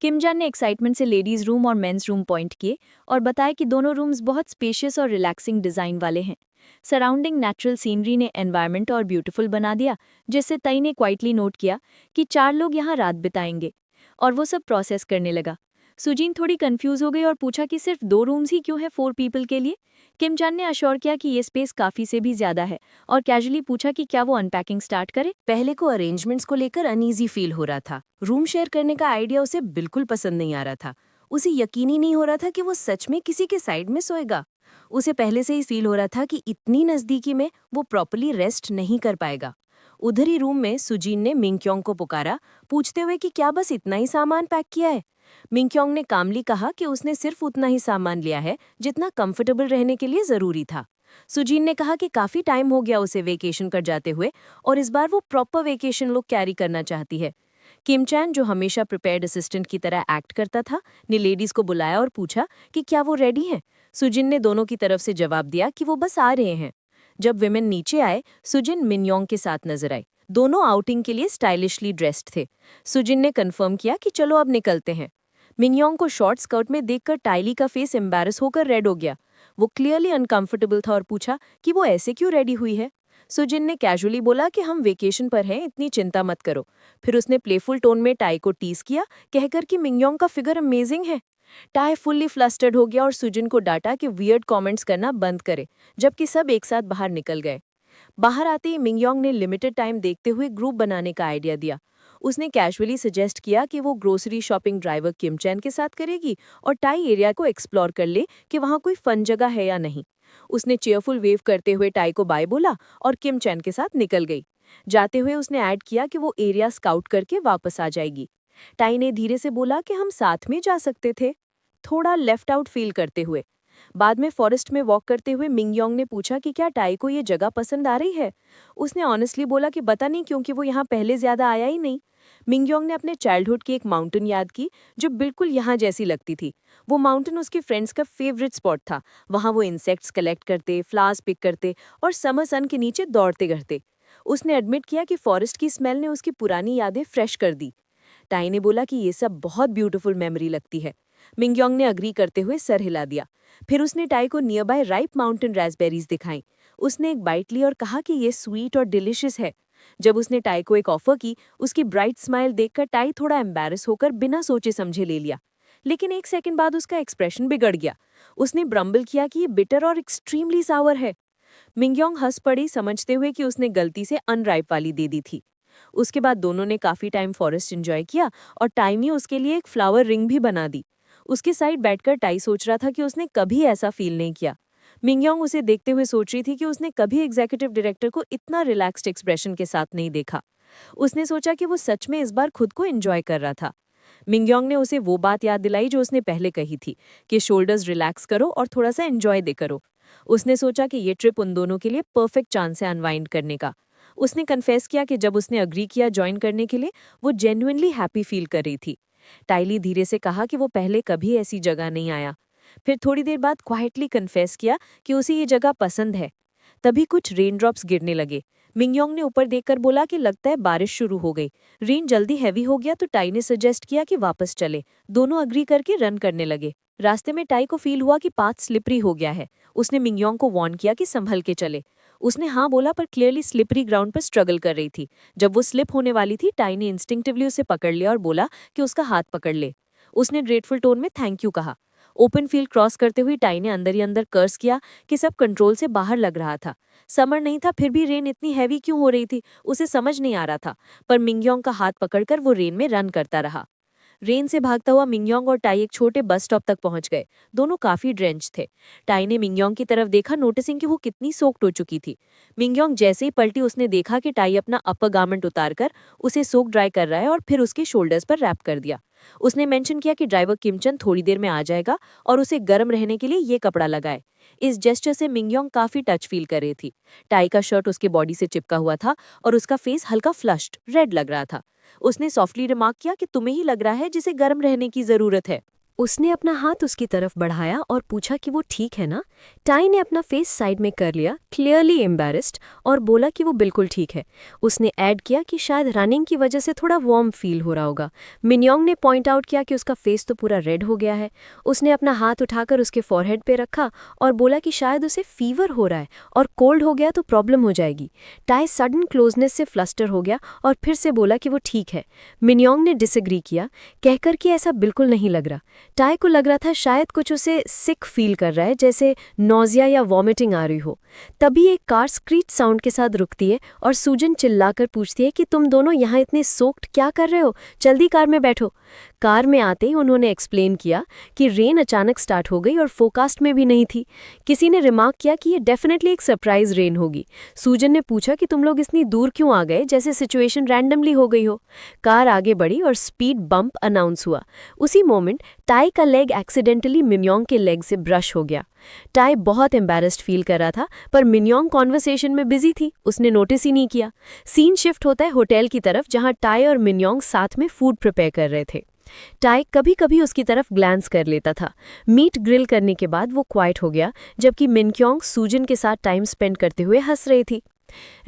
किमजान ने एक्साइटमेंट से लेडीज रूम और मेंस रूम पॉइंट किए और बताया कि दोनों रूम्स बहुत स्पेशियस और रिलैक्सिंग डिजाइन वाले हैं। सराउंडिंग नेचुरल सीनरी ने एनवायरनमेंट और ब्यूटीफुल बना दिया, जिससे तई ने क्वाइटली नोट किया कि 4 लोग यहाँ रात बिताएंगे। और वो सब प्रोसेस करने लगा। सुजीन थोड़ी कंफ्यूज हो गई और पूछा कि सिर्फ 2 रूम्स ही क्यों है 4 पीपल के लिए। किम चान ने अश्योर किया कि ये स्पेस काफी से भी ज्यादा है और कैजुअली पूछा कि क्या वो अनपैकिंग स्टार्ट करे। पहले को अरेंजमेंट्स को लेकर अनईजी फील हो रहा था। रूम शेयर करने का आइडिया उसे बिल्कुल पसंद नहीं आ रहा था। उसे यकीन ही नहीं हो रहा था कि वो सच में किसी के साइड में सोएगा। उसे पहले से ही फील हो रहा था कि इतनी नजदीकी में वो प्रॉपर्ली रेस्ट नहीं कर पाएगा। उधर ही रूम में सुजीन ने मिंगक्योंग को पुकारा, पूछते हुए कि क्या बस इतना ही सामान पैक किया है। मिंगक्योंग ने कामली कहा कि उसने सिर्फ उतना ही सामान लिया है जितना कंफर्टेबल रहने के लिए जरूरी था। सुजीन ने कहा कि काफी टाइम हो गया उसे वेकेशन कर जाते हुए और इस बार वो प्रॉपर वेकेशन लुक कैरी करना चाहती है। किम चैन, जो हमेशा प्रिपेयर्ड असिस्टेंट की तरह एक्ट करता था, ने लेडीज को बुलाया और पूछा कि क्या वो रेडी हैं। सुजिन ने दोनों की तरफ से जवाब दिया कि वो बस आ रहे हैं। जब विमेन नीचे आए, सुजिन मिन्योंग के साथ नजर आई। दोनों आउटिंग के लिए स्टाइलिशली ड्रेस्ड थे। सुजिन ने कंफर्म किया कि चलो अब निकलते हैं। मिन्योंग को शॉर्ट स्कर्ट में देखकर टाइली का फेस एम्बैरस होकर रेड हो गया। वो क्लियरली अनकंफर्टेबल था और पूछा कि वो ऐसे क्यों रेडी हुई है। सुजिन ने कैजुअली बोला कि हम वेकेशन पर हैं, इतनी चिंता मत करो। फिर उसने प्लेफुल टोन में टाई को टीज किया, कहकर कि मिन्योंग का फिगर अमेजिंग है। टाई फुल्ली फ्लस्टर्ड हो गया और सुजिन को डांटा कि वियर्ड कमेंट्स करना बंद करे, जबकि सब एक साथ बाहर निकल गए। बाहर आते ही मिंगयोंग ने लिमिटेड टाइम देखते हुए ग्रुप बनाने का आइडिया दिया। उसने कैजुअली सजेस्ट किया कि वो ग्रोसरी शॉपिंग ड्राइवर किम चैन के साथ करेगी और टाई एरिया को एक्सप्लोर कर ले कि वहाँ कोई फन जगह है या नहीं। उसने चेयरफुल वेव करते हुए टाई को बाय बोला और किम चैन के साथ निकल गई। जाते हुए उसने ऐड किया कि वो एरिया स्काउट करके वापस आ जाएगी। टाई ने धीरे से बोला कि हम साथ में जा सकते थे, थोड़ा लेफ्ट आउट फील करते हुए। बाद में फॉरेस्ट में वॉक करते हुए मिंगयोंग ने पूछा कि क्या टाई को ये जगह पसंद आ रही है। उसने ऑनेस्टली बोला कि पता नहीं, क्योंकि वो यहाँ पहले ज्यादा आया ही नहीं। मिंगयोंग ने अपने चाइल्डहुड की एक माउंटेन याद की जो बिल्कुल यहाँ जैसी लगती थी। वो माउंटेन उसके फ्रेंड्स का फेवरेट स्पॉट था। वहाँ वो इंसेक्ट्स कलेक्ट करते, फ्लावर्स पिक करते और समर सन के नीचे दौड़ते करते। उसने एडमिट किया कि फॉरेस्ट की स्मेल ने उसकी पुरानी यादें फ्रेश कर दी। टाई ने बोला कि ये सब बहुत ब्यूटीफुल मेमोरी लगती है। मिंगयोंग ने अग्री करते हुए सर हिला दिया। फिर उसने टाई को near by ripe mountain raspberries दिखाई। उसने एक बाइट ली और कहा कि ये स्वीट और डिलिशियस है। जब उसने टाई को एक ऑफर की, उसकी ब्राइट स्माइल देखकर टाई थोड़ा एम्बैरस होकर बिना सोचे समझे ले लिया। लेकिन एक सेकंड बाद उसका एक्सप्रेशन बिगड़ गया। उसने ब्रम्बल किया कि ये बिटर और एक्सट्रीमली सावर है। मिंगयोंग हंस पड़ी, समझते हुए कि उसने गलती से अनराइप वाली दे दी थी। उसके बाद दोनों ने काफी टाइम फॉरेस्ट एंजॉय किया और टाई ने उसके लिए एक फ्लावर रिंग भी बना दी। उसके साइड बैठकर टाई सोच रहा था कि उसने कभी ऐसा फील नहीं किया। मिंगयोंग उसे देखते हुए सोच रही थी कि उसने कभी एग्जीक्यूटिव डायरेक्टर को इतना रिलैक्स्ड एक्सप्रेशन के साथ नहीं देखा। उसने सोचा कि वो सच में इस बार खुद को एंजॉय कर रहा था। मिंगयोंग ने उसे वो बात याद दिलाई जो उसने पहले कही थी कि शोल्डर्स रिलैक्स करो और थोड़ा सा एंजॉय दे करो। उसने सोचा कि ये ट्रिप उन दोनों के लिए परफेक्ट चांस है अनवाइंड करने का। उसने कन्फेस किया कि जब उसने अग्री किया ज्वाइन करने के लिए, वो जेन्युइनली हैप्पी फील कर रही थी। टाइली धीरे से कहा कि वो पहले कभी ऐसी जगह नहीं आया। फिर थोड़ी देर बाद क्वाइटली कन्फेस किया कि उसे ये जगह पसंद है। तभी कुछ रेनड्रॉप्स गिरने लगे। मिंगयोंग ने ऊपर देखकर बोला कि लगता है बारिश शुरू हो गई। रेन जल्दी हैवी हो गया तो टाई ने सजेस्ट किया कि वापस चले। दोनों अग्री करके रन करने लगे। रास्ते में टाई को फील हुआ कि पाथ स्लिपरी हो गया है। उसने मिंगयोंग को वार्न किया कि संभल के चले। उसने हाँ बोला, पर क्लियरली स्लिपरी ग्राउंड पर स्ट्रगल कर रही थी। जब वो स्लिप होने वाली थी, टाई ने इंस्टिंक्टिवली उसे पकड़ लिया और बोला कि उसका हाथ पकड़ ले। उसने ग्रेटफुल टोन में थैंक यू कहा। ओपन फील्ड क्रॉस करते हुए टाई ने अंदर ही अंदर कर्स किया कि सब कंट्रोल से बाहर लग रहा था। समर नहीं था, फिर भी रेन इतनी हैवी क्यों हो रही थी उसे समझ नहीं आ रहा था। पर मिंगयोंग का हाथ पकड़कर वो रेन में रन करता रहा। रेन से भागता हुआ मिंगयोंग और टाई एक छोटे बस स्टॉप तक पहुंच गए। दोनों काफी ड्रेंच थे। टाई ने मिंगयोंग की तरफ देखा, नोटिसिंग कि वो कितनी सोक्ड हो चुकी थी। मिंगयोंग जैसे ही पलटी, उसने देखा कि टाई अपना अपर गारमेंट उतारकर उसे सोक ड्राई कर रहा है और फिर उसके शोल्डर्स पर रैप कर दिया। उसने मेंशन किया कि ड्राइवर किमचन थोड़ी देर में आ जाएगा और उसे गर्म रहने के लिए ये कपड़ा लगाए। इस जेस्चर से मिंगयोंग काफी टच फील कर रही थी। टाई का शर्ट उसके बॉडी से चिपका हुआ था और उसका फेस हल्का फ्लश्ड रेड लग रहा था। उसने सॉफ्टली रिमार्क किया कि तुम्हें ही लग रहा है जिसे गर्म रहने की जरूरत है। उसने अपना हाथ उसकी तरफ बढ़ाया और पूछा कि वो ठीक है ना। टाई ने अपना फेस साइड में कर लिया, क्लियरली एम्बैरेस्ड, और बोला कि वो बिल्कुल ठीक है। उसने ऐड किया कि शायद रनिंग की वजह से थोड़ा वार्म फील हो रहा होगा। मिन्योंग ने पॉइंट आउट किया कि उसका फेस तो पूरा रेड हो गया है। उसने अपना हाथ उठाकर उसके फॉरहेड पे रखा और बोला कि शायद उसे फीवर हो रहा है और कोल्ड हो गया तो प्रॉब्लम हो जाएगी। टाई सडन क्लोजनेस से फ्लस्टर हो गया और फिर से बोला कि वो ठीक है। मिन्योंग ने डिसएग्री किया, कहकर कि ऐसा बिल्कुल नहीं लग रहा। टाई को लग रहा था शायद कुछ उसे सिक फील कर रहा है, जैसे नोजिया या वॉमिटिंग आ रही हो। तभी एक कार स्क्रीच साउंड के साथ रुकती है और सूजन चिल्लाकर पूछती है कि तुम दोनों यहाँ इतने सोक्ड क्या कर रहे हो, जल्दी कार में बैठो। कार में आते ही उन्होंने एक्सप्लेन किया कि रेन अचानक स्टार्ट हो गई और फोकास्ट में भी नहीं थी। किसी ने रिमार्क किया कि ये डेफिनेटली एक सरप्राइज रेन होगी। सूजन ने पूछा कि तुम लोग इतनी दूर क्यों आ गए, जैसे सिचुएशन रैंडमली हो गई हो। कार आगे बढ़ी और स्पीड बम्प अनाउंस हुआ। उसी मोमेंट टाई का लेग एक्सीडेंटली मिन्योंग के लेग से ब्रश हो गया। टाई बहुत एम्बैरेस्ड फील कर रहा था, पर मिन्योंग कॉन्वर्सेशन में बिजी थी, उसने नोटिस ही नहीं किया। सीन शिफ्ट होता है होटल की तरफ, जहां टाई और मिन्योंग साथ में फूड प्रिपेयर कर रहे थे। टाई कभी कभी उसकी तरफ ग्लैंस कर लेता था। मीट ग्रिल करने के बाद वो क्वाइट हो गया, जबकि मिन्योंग सूजन के साथ टाइम स्पेंड करते हुए हंस रही थी।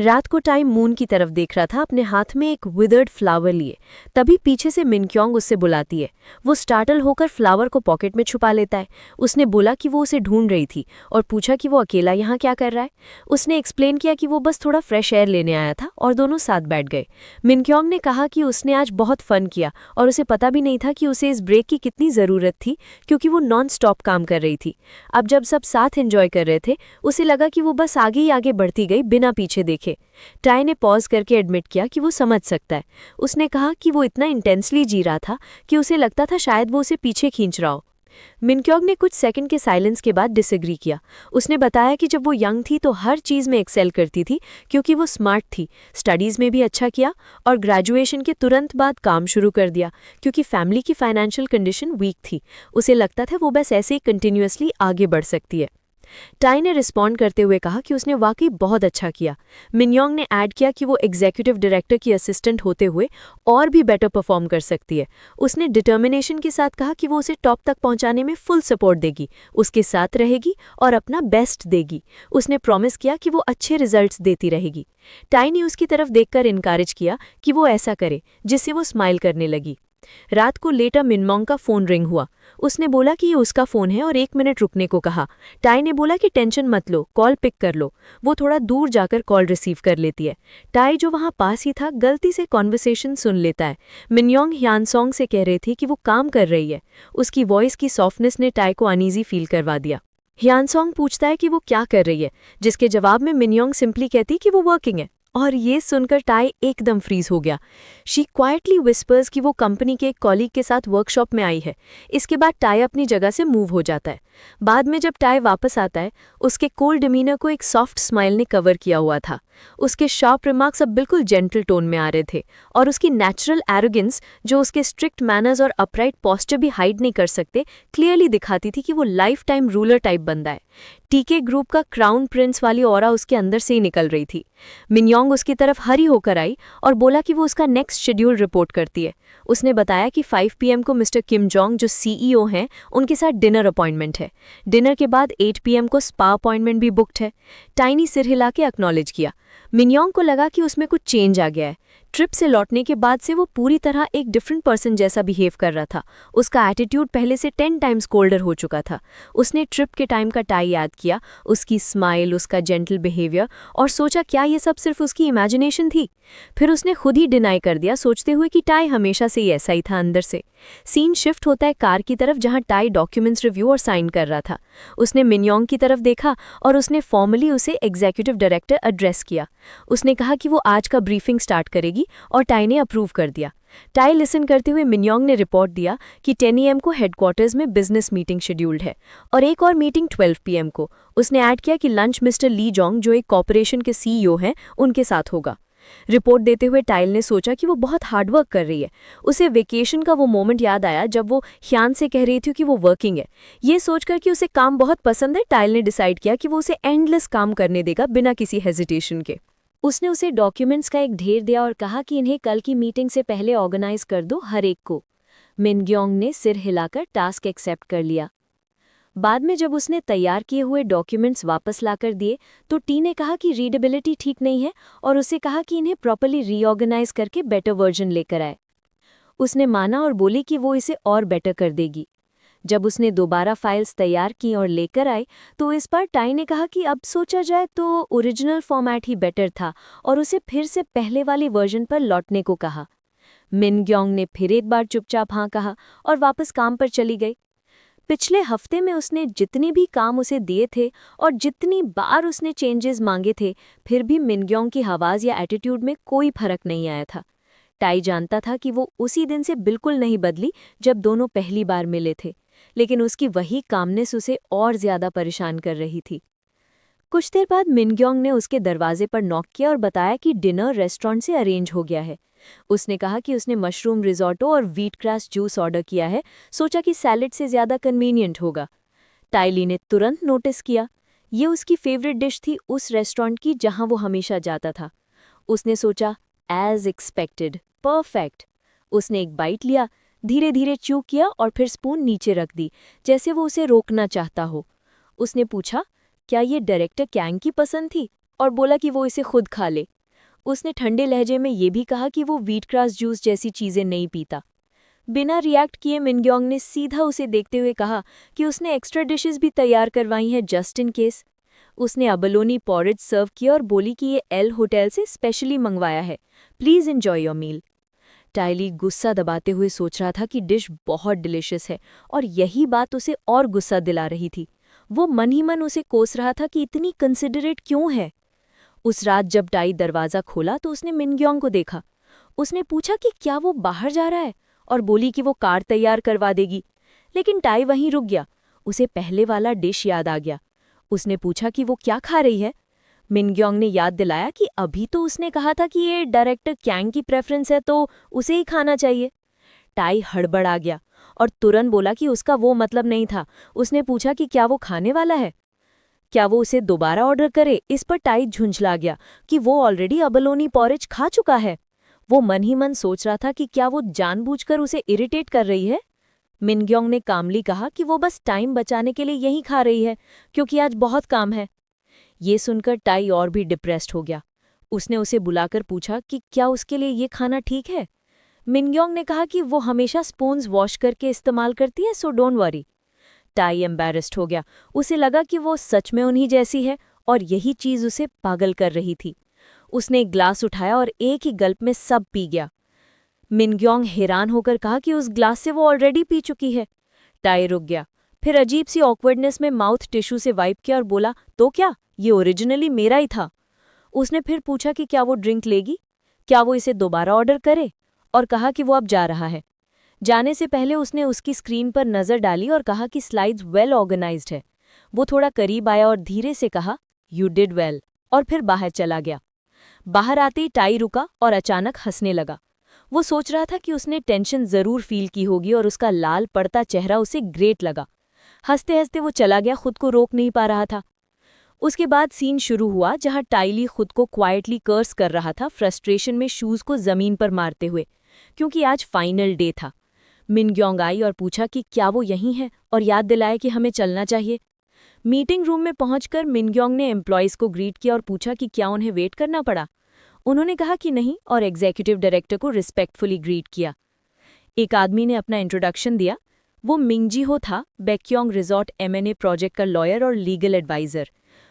रात को टाई मून की तरफ देख रहा था, अपने हाथ में एक विदर्ड फ्लावर लिए। तभी पीछे से मिन्योंग उससे बुलाती है। वो स्टार्टल होकर फ्लावर को पॉकेट में छुपा लेता है। उसने बोला कि वो उसे ढूंढ रही थी और पूछा कि वो अकेला यहाँ क्या कर रहा है। उसने एक्सप्लेन किया कि वो बस थोड़ा फ्रेश एयर लेने आया था और दोनों साथ बैठ गए। मिन्योंग ने कहा कि उसने आज बहुत फन किया और उसे पता भी नहीं था कि उसे इस ब्रेक की कितनी ज़रूरत थी, क्योंकि वो नॉन स्टॉप काम कर रही थी। अब जब सब साथ एंजॉय कर रहे थे, उसे लगा कि वो बस आगे ही आगे बढ़ती गई बिना पीछे देखे। टाई ने पॉज करके एडमिट किया कि वो समझ सकता है। उसने कहा कि वो इतना इंटेंसली जी रहा था कि उसे लगता था शायद वो उसे पीछे खींच रहा हो। मिन्योंग ने कुछ सेकंड के साइलेंस के बाद डिसएग्री किया। उसने बताया कि जब वो यंग थी तो हर चीज़ में एक्सेल करती थी, क्योंकि वो स्मार्ट थी, स्टडीज़ में भी अच्छा किया और ग्रेजुएशन के तुरंत बाद काम शुरू कर दिया, क्योंकि फैमिली की फाइनेंशियल कंडीशन वीक थी। उसे लगता था वो बस ऐसे ही कंटिन्यूअसली आगे बढ़ सकती है। टाई ने रिस्पॉन्ड करते हुए कहा कि उसने वाकई बहुत अच्छा किया। मिन्योंग ने ऐड किया कि वो एग्जीक्यूटिव डायरेक्टर की असिस्टेंट होते हुए और भी बेटर परफॉर्म कर सकती है। उसने डिटर्मिनेशन के साथ कहा कि वो उसे टॉप तक पहुंचाने में फुल सपोर्ट देगी, उसके साथ रहेगी और अपना बेस्ट देगी। उसने प्रॉमिस किया कि वो अच्छे रिजल्ट्स देती रहेगी। टाई ने उसकी तरफ देखकर इनकरेज किया कि वो ऐसा करे, जिससे वो स्माइल करने लगी। रात को लेटर मिन्योंग का फोन रिंग हुआ। उसने बोला कि ये उसका फोन है और 1 मिनट रुकने को कहा। टाई ने बोला कि टेंशन मत लो, कॉल पिक कर लो। वो थोड़ा दूर जाकर कॉल रिसीव कर लेती है। टाई, जो वहां पास ही था, गलती से कॉन्वर्सेशन सुन लेता है। मिन्योंग ह्यानसोंग से कह रही थी कि वो काम कर रही है। उसकी वॉइस की सॉफ्टनेस ने टाई को अनईजी फील करवा दिया। ह्यानसोंग पूछता है कि वो क्या कर रही है, जिसके जवाब में मिन्योंग सिंपली कहती कि वो वर्किंग है। और ये सुनकर टाई एकदम फ्रीज हो गया। शी क्वाइटली विस्पर्स कि वो कंपनी के एक कॉलीग के साथ वर्कशॉप में आई है। इसके बाद टाई अपनी जगह से मूव हो जाता है। बाद में जब टाई वापस आता है, उसके कोल्ड डिमीनर को एक सॉफ्ट स्माइल ने कवर किया हुआ था। उसके शार्प रिमार्क्स अब बिल्कुल जेंटल टोन में आ रहे थे, और उसकी नेचुरल एरोगेंस, जो उसके स्ट्रिक्ट मैनर्स और अपराइट पोस्चर भी हाइड नहीं कर सकते, क्लियरली दिखाती थी कि वो लाइफ टाइम रूलर टाइप बंदा है। टीके ग्रुप का क्राउन प्रिंस वाली ऑरा उसके अंदर से ही निकल रही थी। मिन्योंग उसकी तरफ हरी होकर आई और बोला कि वो उसका नेक्स्ट शेड्यूल रिपोर्ट करती है। उसने बताया कि 5 PM को मिस्टर किम जोंग, जो CEO हैं, उनके साथ डिनर अपॉइंटमेंट है। डिनर के बाद 8 PM को स्पा अपॉइंटमेंट भी बुक्ड है। टाइनी सिर हिला के एक्नॉलेज किया। मिन्योंग को लगा कि उसमें कुछ चेंज आ गया है। ट्रिप से लौटने के बाद से वो पूरी तरह एक डिफरेंट पर्सन जैसा बिहेव कर रहा था। उसका एटीट्यूड पहले से 10 टाइम्स कोल्डर हो चुका था। उसने ट्रिप के टाइम का टाई याद किया, उसकी स्माइल, उसका जेंटल बिहेवियर, और सोचा क्या ये सब सिर्फ उसकी इमेजिनेशन थी। फिर उसने खुद ही डिनाई कर दिया, सोचते हुए कि टाई हमेशा से ही ऐसा ही था अंदर से। सीन शिफ्ट होता है कार की तरफ, जहां टाई डॉक्यूमेंट्स रिव्यू और साइन कर रहा था। उसने मिन्योंग की तरफ देखा और उसने फॉर्मली उसे एग्जीक्यूटिव डायरेक्टर एड्रेस किया। उसने कहा कि वो आज का ब्रीफिंग स्टार्ट करेगी और टाई ने अप्रूव कर दिया। टाई लिसन करते हुए मिन्योंग ने रिपोर्ट दिया कि 10 AM को हेडक्वार्टर्स में बिजनेस मीटिंग शेड्यूल्ड है और एक और मीटिंग 12 PM को। उसने ऐड किया कि लंच मिस्टर ली जोंग, जो एक कॉर्पोरेशन के CEO हैं, उनके साथ होगा। रिपोर्ट देते हुए टाइल ने सोचा कि वो बहुत हार्डवर्क कर रही है। उसे वेकेशन का वो मोमेंट याद आया जब वो ह्यान से कह रही थी कि वो वर्किंग है। ये सोचकर कि उसे काम बहुत पसंद है, टाइल ने डिसाइड किया कि वो उसे एंडलेस काम करने देगा बिना किसी हेजिटेशन के। उसने उसे डॉक्यूमेंट्स का एक ढेर दिया और कहा कि इन्हें कल की मीटिंग से पहले ऑर्गेनाइज कर दो, हर एक को। मिनग्योंग ने सिर हिलाकर टास्क एक्सेप्ट कर लिया। बाद में जब उसने तैयार किए हुए डॉक्यूमेंट्स वापस लाकर दिए तो टी ने कहा कि रीडेबिलिटी ठीक नहीं है और उसे कहा कि इन्हें प्रॉपर्ली रीऑर्गेनाइज करके बेटर वर्जन लेकर आए। उसने माना और बोली कि वो इसे और बेटर कर देगी। जब उसने दोबारा फाइल्स तैयार की और लेकर आई तो इस बार टाई ने कहा कि अब सोचा जाए तो ओरिजिनल फॉर्मेट ही बेटर था और उसे फिर से पहले वाली वर्जन पर लौटने को कहा। मिनग्योंग ने फिर एक बार चुपचाप हाँ कहा और वापस काम पर चली गई। पिछले हफ्ते में उसने जितने भी काम उसे दिए थे और जितनी बार उसने चेंजेस मांगे थे, फिर भी मिनग्योंग की आवाज़ या एटीट्यूड में कोई फर्क नहीं आया था। टाई जानता था कि वो उसी दिन से बिल्कुल नहीं बदली जब दोनों पहली बार मिले थे, लेकिन उसकी वही कामनेस उसे और ज्यादा परेशान कर रही थी। कुछ देर बाद मिनग्योंग ने उसके दरवाजे पर नॉक किया और बताया कि डिनर रेस्टोरेंट से अरेंज हो गया है। उसने कहा कि उसने मशरूम रिजोटो और व्हीट ग्रास जूस ऑर्डर किया है, सोचा कि सैलेड से ज़्यादा कन्वीनियंट होगा। टाइली ने तुरंत नोटिस किया, ये उसकी फेवरेट डिश थी उस रेस्टोरेंट की जहां वो हमेशा जाता था। उसने सोचा, एज एक्सपेक्टेड, परफेक्ट। उसने एक बाइट लिया, धीरे धीरे च्यू किया और फिर स्पून नीचे रख दी, जैसे वो उसे रोकना चाहता हो। उसने पूछा, क्या ये डायरेक्टर कैंग की पसंद थी, और बोला कि वो इसे खुद खा ले। उसने ठंडे लहजे में ये भी कहा कि वो व्हीट ग्रास जूस जैसी चीज़ें नहीं पीता। बिना रिएक्ट किए मिनग्योंग ने सीधा उसे देखते हुए कहा कि उसने एक्स्ट्रा डिशेस भी तैयार करवाई हैं जस्ट इन केस। उसने अबलोनी पॉरेज सर्व किया और बोली कि ये एल होटल से स्पेशली मंगवाया है, प्लीज़ एंजॉय योर मील। टाइली गुस्सा दबाते हुए सोच रहा था कि डिश बहुत डिलिशियस है और यही बात उसे और गुस्सा दिला रही थी। वो मन ही मन उसे कोस रहा था कि इतनी कंसिडरेट क्यों है। उस रात जब टाई दरवाज़ा खोला तो उसने मिनग्योंग को देखा। उसने पूछा कि क्या वो बाहर जा रहा है और बोली कि वो कार तैयार करवा देगी, लेकिन टाई वहीं रुक गया। उसे पहले वाला डिश याद आ गया। उसने पूछा कि वो क्या खा रही है। मिनग्योंग ने याद दिलाया कि अभी तो उसने कहा था कि ये डायरेक्टर कैंग की प्रेफरेंस है तो उसे ही खाना चाहिए। टाई हड़बड़ा गया और तुरंत बोला कि उसका वो मतलब नहीं था। उसने पूछा कि क्या वो खाने वाला है, क्या वो उसे दोबारा ऑर्डर करे। इस पर टाई झुंझला गया कि वो ऑलरेडी अबलोनी पॉरेज खा चुका है। वो मन ही मन सोच रहा था कि क्या वो जानबूझकर उसे इरिटेट कर रही है। मिनग्योंग ने कामली कहा कि वो बस टाइम बचाने के लिए यहीं खा रही है क्योंकि आज बहुत काम है। ये सुनकर टाई और भी डिप्रेस्ड हो गया। उसने उसे बुलाकर पूछा कि क्या उसके लिए ये खाना ठीक है। मिनग्योंग ने कहा कि वो हमेशा स्पून्स वॉश करके इस्तेमाल करती है, so don't worry. Tie embarrassed हो गया। उसे लगा कि वो सच में उन्हीं जैसी है और यही चीज उसे पागल कर रही थी। उसने एक ग्लास उठाया और एक ही गल्प में सब पी गया। मिनग्योंग हैरान होकर कहा कि उस ग्लास से वो ऑलरेडी पी चुकी है। टाई रुक गया, फिर अजीब सी ऑकवर्डनेस में माउथ टिश्यू से वाइप किया और बोला, तो क्या, ये ओरिजिनली मेरा ही था। उसने फिर पूछा कि क्या वो ड्रिंक लेगी, क्या वो इसे दोबारा ऑर्डर करे, और कहा कि वो अब जा रहा है। जाने से पहले उसने उसकी स्क्रीन पर नज़र डाली और कहा कि स्लाइड्स वेल ऑर्गेनाइज्ड है। वो थोड़ा करीब आया और धीरे से कहा, यू डिड वेल, और फिर बाहर चला गया। बाहर आते ही टाई रुका और अचानक हंसने लगा। वो सोच रहा था कि उसने टेंशन ज़रूर फील की होगी और उसका लाल पड़ता चेहरा उसे ग्रेट लगा। हंसते हंसते वो चला गया, खुद को रोक नहीं पा रहा था। उसके बाद सीन शुरू हुआ जहां टाइली खुद को क्वाइटली कर्स कर रहा था, फ्रस्ट्रेशन में शूज़ को ज़मीन पर मारते हुए, क्योंकि आज फाइनल डे था। मिनग्योंग आई और पूछा कि क्या वो यहीं है और याद दिलाया कि हमें चलना चाहिए। मीटिंग रूम में पहुंचकर मिनग्योंग ने एम्प्लॉयज़ को ग्रीट किया और पूछा कि क्या उन्हें वेट करना पड़ा। उन्होंने कहा कि नहीं और एग्जीक्यूटिव डायरेक्टर को रिस्पेक्टफुली ग्रीट किया। एक आदमी ने अपना इंट्रोडक्शन दिया। वो मिंगजी हो था, बैक्योंग रिजॉर्ट M&A प्रोजेक्ट का लॉयर और लीगल एडवाइज़र।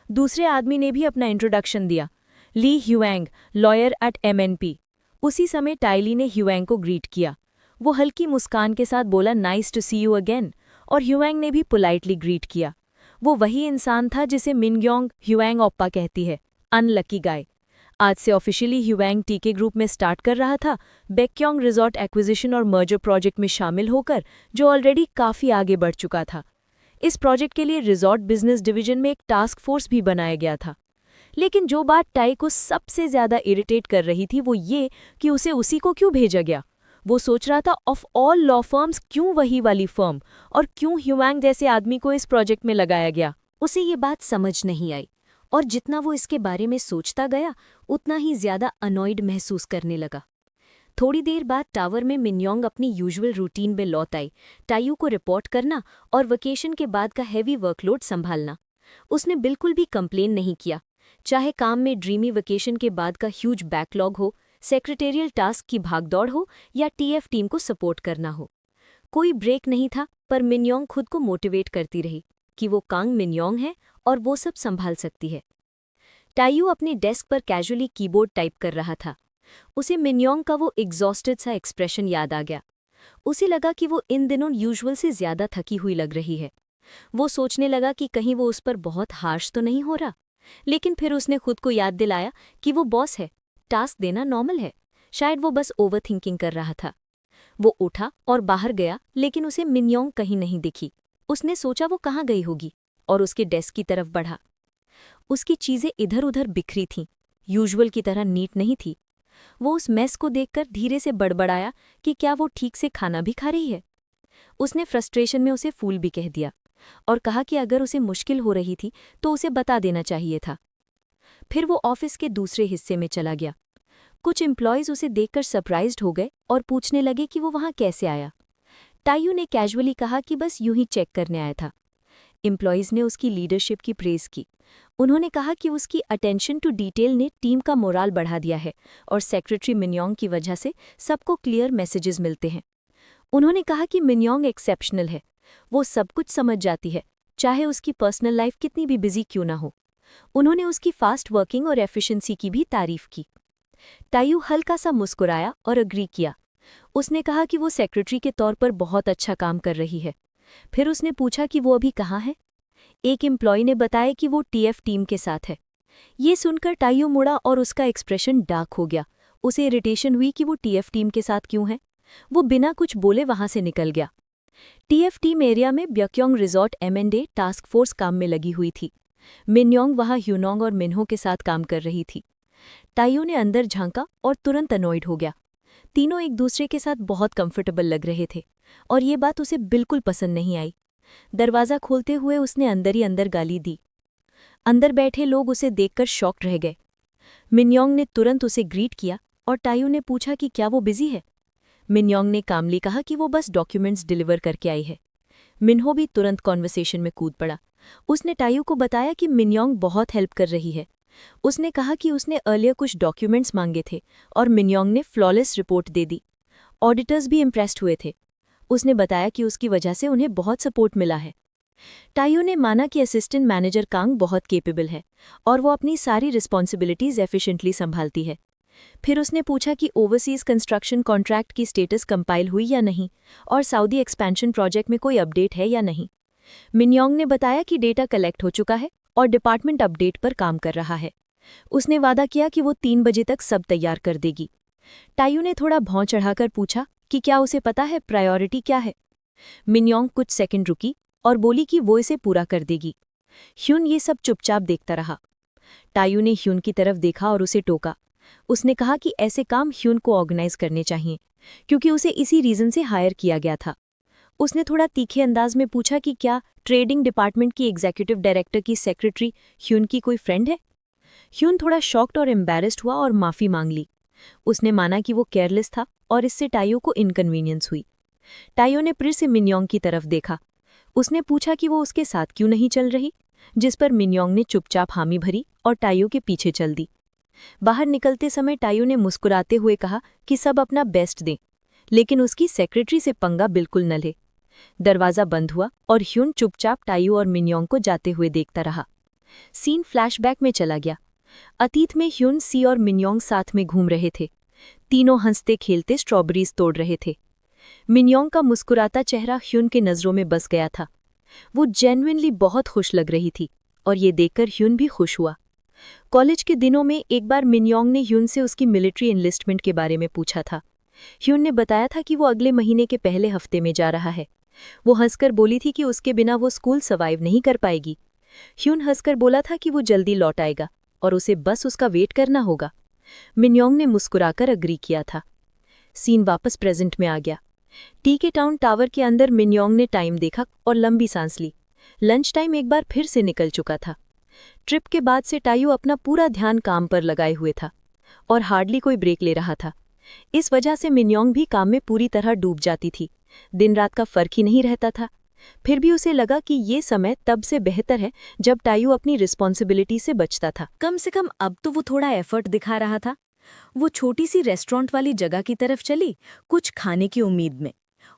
दूसरे आदमी ने भी अपना इंट्रोडक्शन दिया, ली ह्यूएंग, लॉयर एट MNP। उसी समय टाइली ने ह्यूएंग को ग्रीट किया। वो हल्की मुस्कान के साथ बोला, nice to see you again, और ह्यूएंग ने भी पोलाइटली ग्रीट किया। वो वही इंसान था जिसे मिनग्योंग ह्यूएंग ओप्पा कहती है, अनलकी गाय। आज से ऑफिशियली ह्यूएंग टीके ग्रुप में स्टार्ट कर रहा था, बैक्योंग रिजॉर्ट एक्विजिशन और मर्जर प्रोजेक्ट में शामिल होकर, जो ऑलरेडी काफ़ी आगे बढ़ चुका था। इस प्रोजेक्ट के लिए रिजॉर्ट बिजनेस डिवीजन में एक टास्क फोर्स भी बनाया गया था। लेकिन जो बात टाई को सबसे ज़्यादा इरिटेट कर रही थी वो ये कि उसे उसी को क्यों भेजा गया। वो सोच रहा था, ऑफ ऑल लॉ फर्म्स क्यों वही वाली फर्म, और क्यों ह्यूएंग जैसे आदमी को इस प्रोजेक्ट में लगाया गया। उसे ये बात समझ नहीं आई और जितना वो इसके बारे में सोचता गया उतना ही ज्यादा अनॉयड महसूस करने लगा। थोड़ी देर बाद टावर में मिन्योंग अपनी यूजुअल रूटीन में लौट आई, टाइयू को रिपोर्ट करना और वेकेशन के बाद का हैवी वर्कलोड संभालना। उसने बिल्कुल भी कंप्लेन नहीं किया, चाहे काम में ड्रीमी वेकेशन के बाद का ह्यूज बैकलॉग हो, सेक्रेटेरियल टास्क की भागदौड़ हो या टीएफ टीम को सपोर्ट करना हो। कोई ब्रेक नहीं था, पर मिन्योंग खुद को मोटिवेट करती रही कि वो कांग मिन्योंग है और वो सब संभाल सकती है। टाइयू अपने डेस्क पर कैजुअली कीबोर्ड टाइप कर रहा था। उसे मिन्योंग का वो एग्जॉस्टेड सा एक्सप्रेशन याद आ गया। उसे लगा कि वो इन दिनों यूजुअल से ज्यादा थकी हुई लग रही है। वो सोचने लगा कि कहीं वो उस पर बहुत हार्श तो नहीं हो रहा, लेकिन फिर उसने खुद को याद दिलाया कि वो बॉस है, टास्क देना नॉर्मल है, शायद वो बस ओवर थिंकिंग कर रहा था। वो उठा और बाहर गया, लेकिन उसे मिन्योंग कहीं नहीं दिखी। उसने सोचा वो कहाँ गई होगी और उसके डेस्क की तरफ बढ़ा। उसकी चीजें इधर उधर बिखरी थीं, यूजुअल की तरह नीट नहीं थी। वो उस मेस को देखकर धीरे से बड़बड़ाया कि क्या वो ठीक से खाना भी खा रही है। उसने फ्रस्ट्रेशन में उसे फूल भी कह दिया और कहा कि अगर उसे मुश्किल हो रही थी तो उसे बता देना चाहिए था। फिर वो ऑफिस के दूसरे हिस्से में चला गया। कुछ एम्प्लॉयज उसे देखकर सरप्राइज्ड हो गए और पूछने लगे कि वो वहां कैसे आया। टाइयू ने कैजुअली कहा कि बस यूं ही चेक करने आया था। एम्प्लॉयज ने उसकी लीडरशिप की प्रेज की। उन्होंने कहा कि उसकी अटेंशन टू डिटेल ने टीम का मोराल बढ़ा दिया है और सेक्रेटरी मिन्योंग की वजह से सबको क्लियर मैसेजेस मिलते हैं। उन्होंने कहा कि मिन्योंग एक्सेप्शनल है, वो सब कुछ समझ जाती है, चाहे उसकी पर्सनल लाइफ कितनी भी बिजी क्यों ना हो। उन्होंने उसकी फास्ट वर्किंग और एफिशिएंसी की भी तारीफ की। टाइयू हल्का सा मुस्कुराया और अग्री किया। उसने कहा कि वो सेक्रेटरी के तौर पर बहुत अच्छा काम कर रही है। फिर उसने पूछा कि वो अभी कहाँ है। एक एम्प्लॉय ने बताया कि वो टीएफ टीम के साथ है। ये सुनकर टाइयू मुड़ा और उसका एक्सप्रेशन डार्क हो गया। उसे इरिटेशन हुई कि वो टीएफ टीम के साथ क्यों है। वो बिना कुछ बोले वहां से निकल गया। टीएफ टीम एरिया में ब्यक्योंग रिजॉर्ट M&A टास्क फोर्स काम में लगी हुई थी। मिन्योंग वहां ह्यूनोंग और मिन्हो के साथ काम कर रही थी। टाइयू ने अंदर झांका और तुरंत अनॉयड हो गया। तीनों एक दूसरे के साथ बहुत कंफर्टेबल लग रहे थे और ये बात उसे बिल्कुल पसंद नहीं आई। दरवाज़ा खोलते हुए उसने अंदर ही अंदर गाली दी। अंदर बैठे लोग उसे देखकर शॉक्ड रह गए। मिन्योंग ने तुरंत उसे ग्रीट किया और टाइयू ने पूछा कि क्या वो बिजी है। मिन्योंग ने कामली कहा कि वो बस डॉक्यूमेंट्स डिलीवर करके आई है। मिन्हो भी तुरंत कॉन्वर्सेशन में कूद पड़ा। उसने टाइयू को बताया कि मिन्योंग बहुत हेल्प कर रही है। उसने कहा कि उसने अर्लियर कुछ डॉक्यूमेंट्स मांगे थे और मिन्योंग ने फ्लॉलेस रिपोर्ट दे दी। ऑडिटर्स भी इम्प्रेस्ड हुए थे। उसने बताया कि उसकी वजह से उन्हें बहुत सपोर्ट मिला है। टाइयू ने माना कि असिस्टेंट मैनेजर कांग बहुत केपेबल है और वो अपनी सारी रिस्पॉन्सिबिलिटीज एफिशिएंटली संभालती है। फिर उसने पूछा कि ओवरसीज कंस्ट्रक्शन कॉन्ट्रैक्ट की स्टेटस कंपाइल हुई या नहीं और सऊदी एक्सपेंशन प्रोजेक्ट में कोई अपडेट है या नहीं। मिन्योंग ने बताया कि डेटा कलेक्ट हो चुका है और डिपार्टमेंट अपडेट पर काम कर रहा है। उसने वादा किया कि वो 3 बजे तक सब तैयार कर देगी। टाइयू ने थोड़ा भौं चढ़ाकर पूछा कि क्या उसे पता है प्रायोरिटी क्या है। मिन्योंग कुछ सेकंड रुकी और बोली कि वो इसे पूरा कर देगी। ह्यून ये सब चुपचाप देखता रहा। टाइयू ने ह्यून की तरफ देखा और उसे टोका। उसने कहा कि ऐसे काम ह्यून को ऑर्गेनाइज करने चाहिए, क्योंकि उसे इसी रीजन से हायर किया गया था। उसने थोड़ा तीखे अंदाज में पूछा कि क्या ट्रेडिंग डिपार्टमेंट की एग्जीक्यूटिव डायरेक्टर की सेक्रेटरी ह्यून की कोई फ्रेंड है। ह्यून थोड़ा शॉक्ड और एम्बैरेस्ड हुआ और माफी मांग ली। उसने माना कि वो केयरलेस था और इससे टाइयू को इनकन्वीनियंस हुई। टाइयू ने फिर से मिन्योंग की तरफ देखा। उसने पूछा कि वो उसके साथ क्यों नहीं चल रही, जिस पर मिन्योंग ने चुपचाप हामी भरी और टाइयू के पीछे चल दी। बाहर निकलते समय टाइयू ने मुस्कुराते हुए कहा कि सब अपना बेस्ट दें, लेकिन उसकी सेक्रेटरी से पंगा बिल्कुल न ले। दरवाज़ा बंद हुआ और ह्यून चुपचाप टाइयू और मिन्योंग को जाते हुए देखता रहा। सीन फ्लैशबैक में चला गया। अतीत में ह्यून सी और मिन्योंग साथ में घूम रहे थे। तीनों हंसते खेलते स्ट्रॉबेरीज तोड़ रहे थे। मिन्योंग का मुस्कुराता चेहरा ह्यून के नज़रों में बस गया था। वो जेन्युइनली बहुत खुश लग रही थी और ये देखकर ह्यून भी खुश हुआ। कॉलेज के दिनों में एक बार मिन्योंग ने ह्यून से उसकी मिलिट्री एनलिस्टमेंट के बारे में पूछा था। ह्यून ने बताया था कि वो अगले महीने के पहले हफ्ते में जा रहा है। वो हंसकर बोली थी कि उसके बिना वो स्कूल सर्वाइव नहीं कर पाएगी। ह्यून हंसकर बोला था कि वो जल्दी लौट आएगा और उसे बस उसका वेट करना होगा। मिन्योंग ने मुस्कुराकर अग्री किया था। सीन वापस प्रेजेंट में आ गया। टीके टाउन टावर के अंदर मिन्योंग ने टाइम देखा और लंबी सांस ली। लंच टाइम एक बार फिर से निकल चुका था। ट्रिप के बाद से टाइयू अपना पूरा ध्यान काम पर लगाए हुए था और हार्डली कोई ब्रेक ले रहा था। इस वजह से मिन्योंग भी काम में पूरी तरह डूब जाती थी। दिन रात का फर्क ही नहीं रहता था। फिर भी उसे लगा कि ये समय तब से बेहतर है जब टायू अपनी रिस्पॉन्सिबिलिटी से बचता था। कम से कम अब तो वो थोड़ा एफर्ट दिखा रहा था। वो छोटी सी रेस्टोरेंट वाली जगह की तरफ चली, कुछ खाने की उम्मीद में।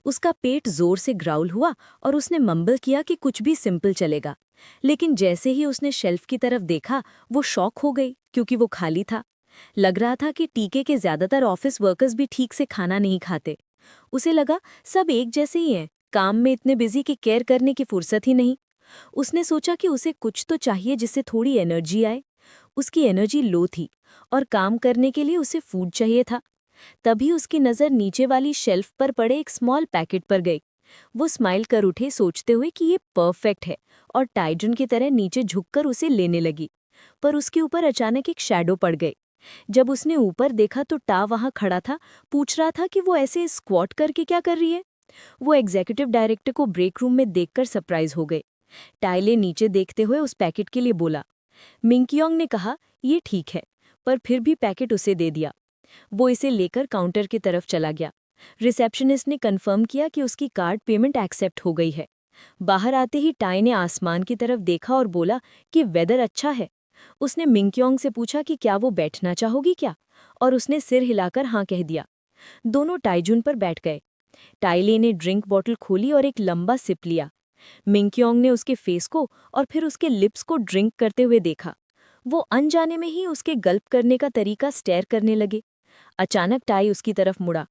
उसका पेट जोर से ग्राउल हुआ और उसने मम्बल किया कि कुछ भी सिंपल चलेगा। लेकिन जैसे ही उसने शेल्फ की तरफ देखा, वो शॉक हो गई क्योंकि वो खाली था। लग रहा था कि टीके के ज्यादातर ऑफिस वर्कर्स भी ठीक से खाना नहीं खाते। उसे लगा सब एक जैसे ही हैं, काम में इतने बिजी कि केयर करने की फुर्सत ही नहीं। उसने सोचा कि उसे कुछ तो चाहिए जिससे थोड़ी एनर्जी आए। उसकी एनर्जी लो थी और काम करने के लिए उसे फूड चाहिए था। तभी उसकी नज़र नीचे वाली शेल्फ पर पड़े एक स्मॉल पैकेट पर गई। वो स्माइल कर उठे सोचते हुए कि ये परफेक्ट है, और टाइजन की तरह नीचे झुककर उसे लेने लगी। पर उसके ऊपर अचानक एक शैडो पड़ गई। जब उसने ऊपर देखा तो टा वहां खड़ा था, पूछ रहा था कि वो ऐसे स्क्वाट करके क्या कर रही है। वो एग्जीक्यूटिव डायरेक्टर को ब्रेक रूम में देखकर सरप्राइज हो गए। टाइले नीचे देखते हुए उस पैकेट के लिए बोला। मिंकियोंग ने कहा, ये ठीक है, पर फिर भी पैकेट उसे दे दिया। वो इसे लेकर काउंटर की तरफ चला गया। रिसेप्शनिस्ट ने कंफर्म किया कि उसकी कार्ड पेमेंट एक्सेप्ट हो गई है। बाहर आते ही टाई ने आसमान की तरफ देखा और बोला कि वेदर अच्छा है। उसने मिंकियोंग से पूछा कि क्या वो बैठना चाहोगी क्या, और उसने सिर हिलाकर हाँ कह दिया। दोनों टाइजुन पर बैठ गए। टाइले ने ड्रिंक बॉटल खोली और एक लंबा सिप लिया। मिंकियोंग ने उसके फेस को और फिर उसके लिप्स को ड्रिंक करते हुए देखा। वो अनजाने में ही उसके गल्प करने का तरीका स्टेयर करने लगे। अचानक टाई उसकी तरफ मुड़ा।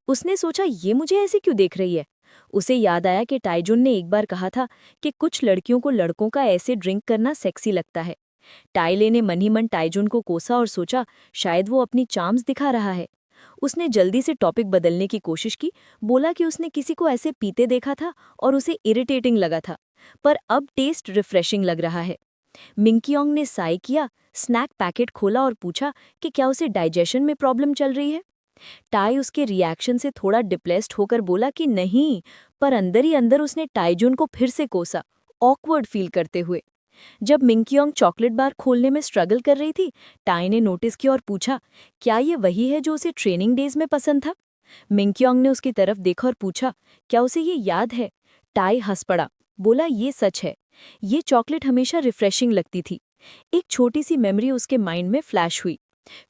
उसने सोचा, ये मुझे ऐसे क्यों देख रही है। उसे याद आया कि टाइजुन ने एक बार कहा था कि कुछ लड़कियों को लड़कों का ऐसे ड्रिंक करना सेक्सी लगता है। टाइले ने मन ही मन टाइजुन को कोसा और सोचा, शायद वो अपनी चार्म्स दिखा रहा है। उसने जल्दी से टॉपिक बदलने की कोशिश की, बोला कि उसने किसी को ऐसे पीते देखा था और उसे इरिटेटिंग लगा था, पर अब टेस्ट रिफ्रेशिंग लग रहा है। मिंकियोंग ने साई किया, स्नैक पैकेट खोला और पूछा कि क्या उसे डाइजेशन में प्रॉब्लम चल रही है। टाई उसके रिएक्शन से थोड़ा डिप्रेस्ड होकर बोला कि नहीं, पर अंदर ही अंदर उसने टाइजुन को फिर से कोसा, ऑकवर्ड फील करते हुए। जब मिंकियोंग चॉकलेट बार खोलने में स्ट्रगल कर रही थी, टाई ने नोटिस किया और पूछा, क्या ये वही है जो उसे ट्रेनिंग डेज में पसंद था। मिंकियोंग ने उसकी तरफ देखा और पूछा, क्या उसे ये याद है। टाई हंस पड़ा, बोला, ये सच है, ये चॉकलेट हमेशा रिफ्रेशिंग लगती थी। एक छोटी सी मेमोरी उसके माइंड में फ्लैश हुई।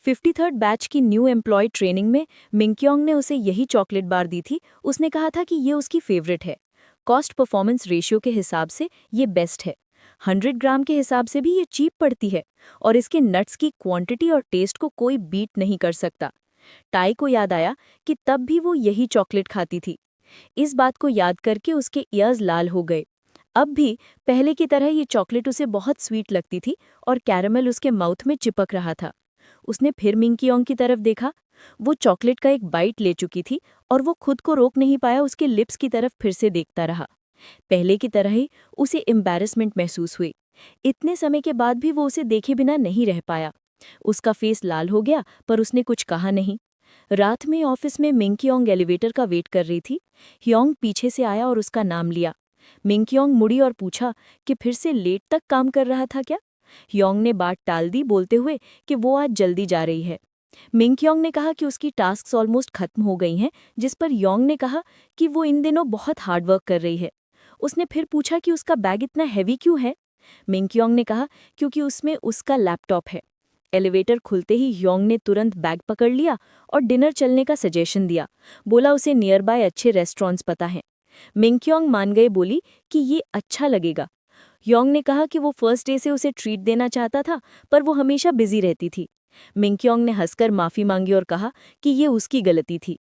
53rd बैच की न्यू एम्प्लॉय ट्रेनिंग में मिंकियोंग ने उसे यही चॉकलेट बार दी थी। उसने कहा था कि ये उसकी फेवरेट है। कॉस्ट परफॉर्मेंस रेशियो के हिसाब से ये बेस्ट है। 100 ग्राम के हिसाब से भी ये चीप पड़ती है, और इसके नट्स की क्वांटिटी और टेस्ट को कोई बीट नहीं कर सकता। टाई को याद आया कि तब भी वो यही चॉकलेट खाती थी। इस बात को याद करके उसके ईयर्स लाल हो गए। अब भी पहले की तरह ये चॉकलेट उसे बहुत स्वीट लगती थी और कैरेमल उसके माउथ में चिपक रहा था। उसने फिर मिंकियोंग की तरफ देखा। वो चॉकलेट का एक बाइट ले चुकी थी और वो खुद को रोक नहीं पाया, उसके लिप्स की तरफ फिर से देखता रहा। पहले की तरह ही उसे एम्बैरेसमेंट महसूस हुई। इतने समय के बाद भी वो उसे देखे बिना नहीं रह पाया। उसका फेस लाल हो गया, पर उसने कुछ कहा नहीं। रात में ऑफिस में मिंकियोंग एलिवेटर का वेट कर रही थी। ह्योंग पीछे से आया और उसका नाम लिया। मिंकियोंग मुड़ी और पूछा कि फिर से लेट तक काम कर रहा था क्या। ह्योंग ने बात टाल दी, बोलते हुए कि वो आज जल्दी जा रही है। मिंकियोंग ने कहा कि उसकी टास्क्स ऑलमोस्ट खत्म हो गई हैं, जिस पर ह्योंग ने कहा कि वो इन दिनों बहुत हार्डवर्क कर रही है। उसने फिर पूछा कि उसका बैग इतना हैवी क्यों है। मिंकियोंग ने कहा क्योंकि उसमें उसका लैपटॉप है। एलिवेटर खुलते ही ह्योंग ने तुरंत बैग पकड़ लिया और डिनर चलने का सजेशन दिया। बोला उसे नियर बाय अच्छे रेस्टोरेंट्स पता हैं। मिंकियोंग मान गए, बोली कि ये अच्छा लगेगा। ह्योंग ने कहा कि वो फर्स्ट डे से उसे ट्रीट देना चाहता था, पर वो हमेशा बिजी रहती थी। मिंकियोंग ने हंसकर माफ़ी मांगी और कहा कि ये उसकी गलती थी।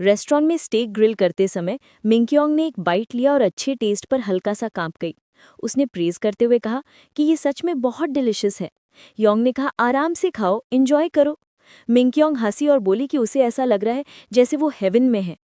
रेस्टोरेंट में स्टेक ग्रिल करते समय मिंकियोंग ने एक बाइट लिया और अच्छे टेस्ट पर हल्का सा कांप गई। उसने प्रेज करते हुए कहा कि ये सच में बहुत डिलिशियस है। ह्योंग ने कहा, आराम से खाओ, एंजॉय करो। मिंकियोंग हंसी और बोली कि उसे ऐसा लग रहा है जैसे वो हेवन में है।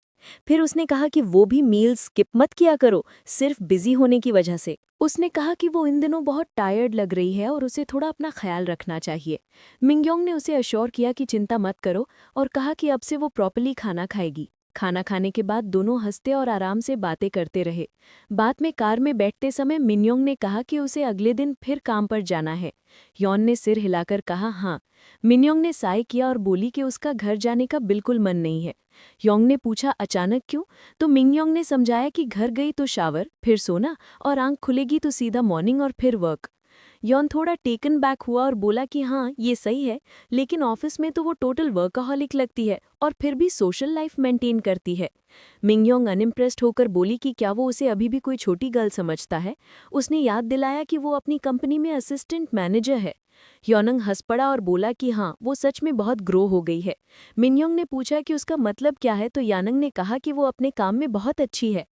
फिर उसने कहा कि वो भी मील स्किप मत किया करो, सिर्फ बिजी होने की वजह से। उसने कहा कि वो इन दिनों बहुत टायर्ड लग रही है और उसे थोड़ा अपना ख्याल रखना चाहिए। मिंकियोंग ने उसे अश्योर किया कि चिंता मत करो और कहा कि अब से वो प्रॉपर्ली खाना खाएगी। खाना खाने के बाद दोनों हंसते और आराम से बातें करते रहे। बाद में कार में बैठते समय मिनयोंग ने कहा कि उसे अगले दिन फिर काम पर जाना है। यॉन ने सिर हिलाकर कहा हाँ। मिनयोंग ने साय किया और बोली कि उसका घर जाने का बिल्कुल मन नहीं है। योंग ने पूछा अचानक क्यों, तो मिनयोंग ने समझाया कि घर गई तो शावर, फिर सोना, और आंख खुलेगी तो सीधा मॉर्निंग और फिर वर्क। यॉन थोड़ा टेकन बैक हुआ और बोला कि हाँ ये सही है, लेकिन ऑफिस में तो वो टोटल वर्कaholic लगती है और फिर भी सोशल लाइफ मेंटेन करती है। मिंगयोंग अनइम्प्रेस्ड होकर बोली कि क्या वो उसे अभी भी कोई छोटी गर्ल समझता है। उसने याद दिलाया कि वो अपनी कंपनी में असिस्टेंट मैनेजर है। योनंग हंस पड़ा और बोला कि हाँ वो सच में बहुत ग्रो हो गई है। मिनयोंग ने पूछा कि उसका मतलब क्या है, तो यानंग ने कहा कि वो अपने काम में बहुत अच्छी है।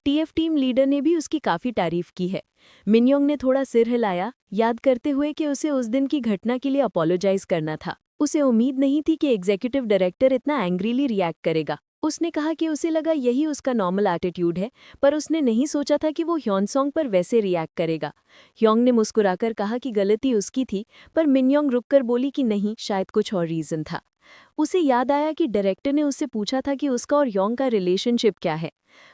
टीएफ टीम लीडर ने भी उसकी काफी तारीफ की है। मिनयोंग ने थोड़ा सिर हिलाया, याद करते हुए कि उसे उस दिन की घटना के लिए अपोलोजाइज करना था। उसे उम्मीद नहीं थी कि एग्जीक्यूटिव डायरेक्टर इतना एंग्रीली रिएक्ट करेगा। उसने कहा कि उसे लगा यही उसका नॉर्मल एटीट्यूड है, पर उसने नहीं सोचा था कि वो ह्योनसोंग पर वैसे रिएक्ट करेगा। योंग ने मुस्कुराकर कहा कि गलती उसकी थी, पर मिनयोंग रुककर बोली कि नहीं, शायद कुछ और रीजन था। उसे याद आया कि डायरेक्टर ने उससे पूछा था कि उसका और योंग का रिलेशनशिप क्या है।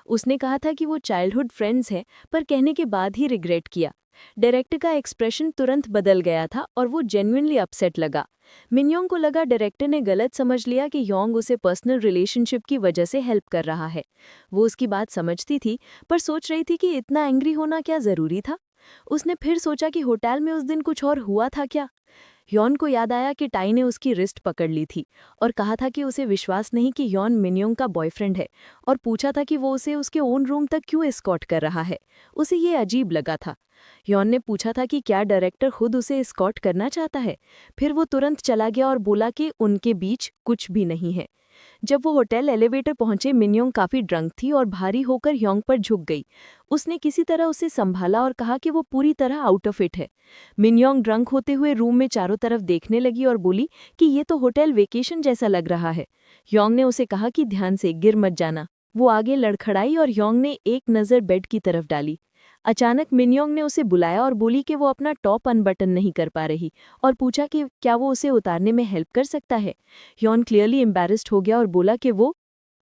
उसने कहा था कि वो चाइल्डहुड फ्रेंड्स हैं, पर कहने के बाद ही रिग्रेट किया। डायरेक्टर का एक्सप्रेशन तुरंत बदल गया था और वो जेन्युइनली अपसेट लगा। मिनयोंग को लगा डायरेक्टर ने गलत समझ लिया कि योंग उसे पर्सनल रिलेशनशिप की वजह से हेल्प कर रहा है। वो उसकी बात समझती थी, पर सोच रही थी कि इतना एंग्री होना क्या जरूरी था। उसने फिर सोचा कि होटल में उस दिन कुछ और हुआ था क्या। यॉन को याद आया कि टाई ने उसकी रिस्ट पकड़ ली थी और कहा था कि उसे विश्वास नहीं कि यॉन मिनयोंग का बॉयफ्रेंड है, और पूछा था कि वो उसे उसके ओन रूम तक क्यों एस्कॉर्ट कर रहा है। उसे ये अजीब लगा था। यॉन ने पूछा था कि क्या डायरेक्टर खुद उसे एस्कॉर्ट करना चाहता है। फिर वो तुरंत चला गया और बोला कि उनके बीच कुछ भी नहीं है। जब वो होटल एलिवेटर पहुंचे, मिनयोंग काफी ड्रंक थी और भारी होकर योंग पर झुक गई। उसने किसी तरह उसे संभाला और कहा कि वो पूरी तरह आउट ऑफ इट है। मिनयोंग ड्रंक होते हुए रूम में चारों तरफ देखने लगी और बोली कि ये तो होटल वेकेशन जैसा लग रहा है। योंग ने उसे कहा कि ध्यान से गिर मत जाना। वो आगे लड़खड़ाई और योंग ने एक नज़र बेड की तरफ डाली। अचानक मिनयोंग ने उसे बुलाया और बोली कि वो अपना टॉप अनबटन नहीं कर पा रही, और पूछा कि क्या वो उसे उतारने में हेल्प कर सकता है। यॉन क्लियरली एम्बैरेस्ड हो गया और बोला कि वो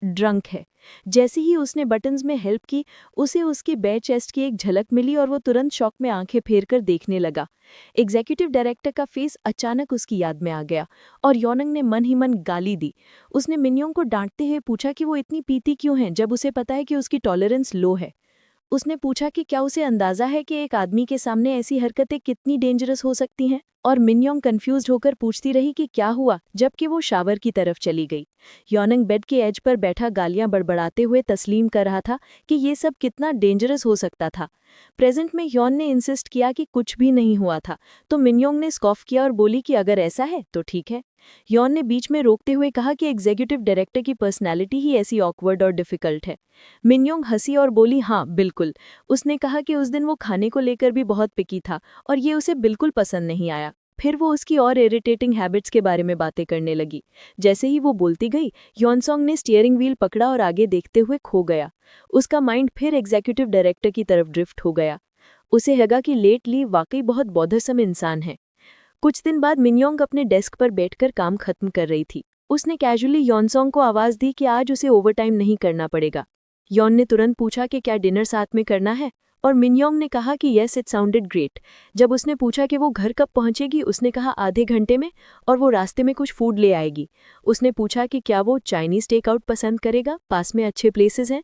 ड्रंक है। जैसे ही उसने बटन्स में हेल्प की, उसे उसकी बेयर चेस्ट की एक झलक मिली और वो तुरंत शॉक में आंखें फेर कर देखने लगा। एग्जीक्यूटिव डायरेक्टर का फेस अचानक उसकी याद में आ गया और योनंग ने मन ही मन गाली दी। उसने मिनयोंग को डांटते हुए पूछा कि वो इतनी पीती क्यों है जब उसे पता है कि उसकी टॉलरेंस लो है। उसने पूछा कि क्या उसे अंदाजा है कि एक आदमी के सामने ऐसी हरकतें कितनी डेंजरस हो सकती हैं, और मिनयोंग कंफ्यूज्ड होकर पूछती रही कि क्या हुआ, जबकि वो शावर की तरफ चली गई। योनंग बेड के एज पर बैठा गालियां बड़बड़ाते हुए तस्लीम कर रहा था कि ये सब कितना डेंजरस हो सकता था। प्रेजेंट में यॉन ने इंसिस्ट किया कि कुछ भी नहीं हुआ था, तो मिनयोंग ने स्कॉफ किया और बोली कि अगर ऐसा है तो ठीक है। यॉन ने बीच में रोकते हुए कहा कि एग्जीक्यूटिव डायरेक्टर की पर्सनैलिटी ही ऐसी ऑकवर्ड और डिफिकल्ट है। मिनयोंग हंसी और बोली हाँ बिल्कुल। उसने कहा कि उस दिन वो खाने को लेकर भी बहुत पिकी था और ये उसे बिल्कुल पसंद नहीं आया। फिर वो उसकी और इरिटेटिंग हैबिट्स के बारे में बातें करने लगी। जैसे ही वो बोलती गई, यॉनसोंग ने स्टीयरिंग व्हील पकड़ा और आगे देखते हुए खो गया। उसका माइंड फिर एग्जीक्यूटिव डायरेक्टर की तरफ ड्रिफ्ट हो गया। उसे लगा कि लेट ली वाकई बहुत बौद्धसम इंसान है। कुछ दिन बाद मिनयोंग अपने डेस्क पर बैठकर काम खत्म कर रही थी। उसने कैजुअली यॉनसोंग को आवाज दी कि आज उसे ओवरटाइम नहीं करना पड़ेगा। यॉन ने तुरंत पूछा कि क्या डिनर साथ में करना है, और मिनयोंग ने कहा कि येस, इट साउंडेड ग्रेट। जब उसने पूछा कि वो घर कब पहुंचेगी, उसने कहा आधे घंटे में, और वो रास्ते में कुछ फूड ले आएगी। उसने पूछा कि क्या वो चाइनीज टेकआउट पसंद करेगा, पास में अच्छे प्लेसेस हैं।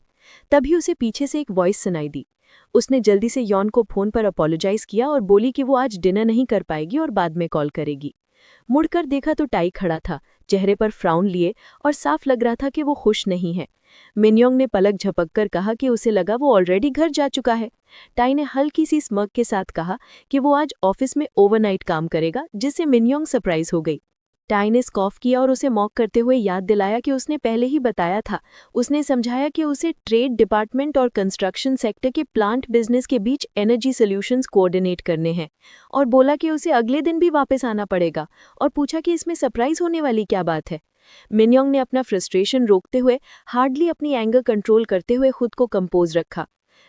तभी उसे पीछे से एक वॉइस सुनाई दी। उसने जल्दी से यॉन को फोन पर अपोलोजाइज किया और बोली कि वो आज डिनर नहीं कर पाएगी और बाद में कॉल करेगी। मुड़कर देखा तो टाई खड़ा था, चेहरे पर फ्राउन लिए, और साफ लग रहा था कि वो खुश नहीं है। मिनयोंग ने पलक झपककर कहा कि उसे लगा वो ऑलरेडी घर जा चुका है। टाई ने हल्की सी स्मग के साथ कहा कि वो आज ऑफिस में ओवरनाइट काम करेगा, जिससे मिनयोंग सरप्राइज हो गई। टाई ने स्कॉफ किया और उसे मॉक करते हुए याद दिलाया कि उसने पहले ही बताया था। उसने समझाया कि उसे ट्रेड डिपार्टमेंट और कंस्ट्रक्शन सेक्टर के प्लांट बिजनेस के बीच एनर्जी सॉल्यूशंस कोऑर्डिनेट करने हैं, और बोला कि उसे अगले दिन भी वापस आना पड़ेगा, और पूछा कि इसमें सरप्राइज होने वाली क्या बात है। मिनयोंग ने अपना फ्रस्ट्रेशन रोकते हुए हार्डली अपनी एंगर कंट्रोल करते हुए खुद को कंपोज रखा।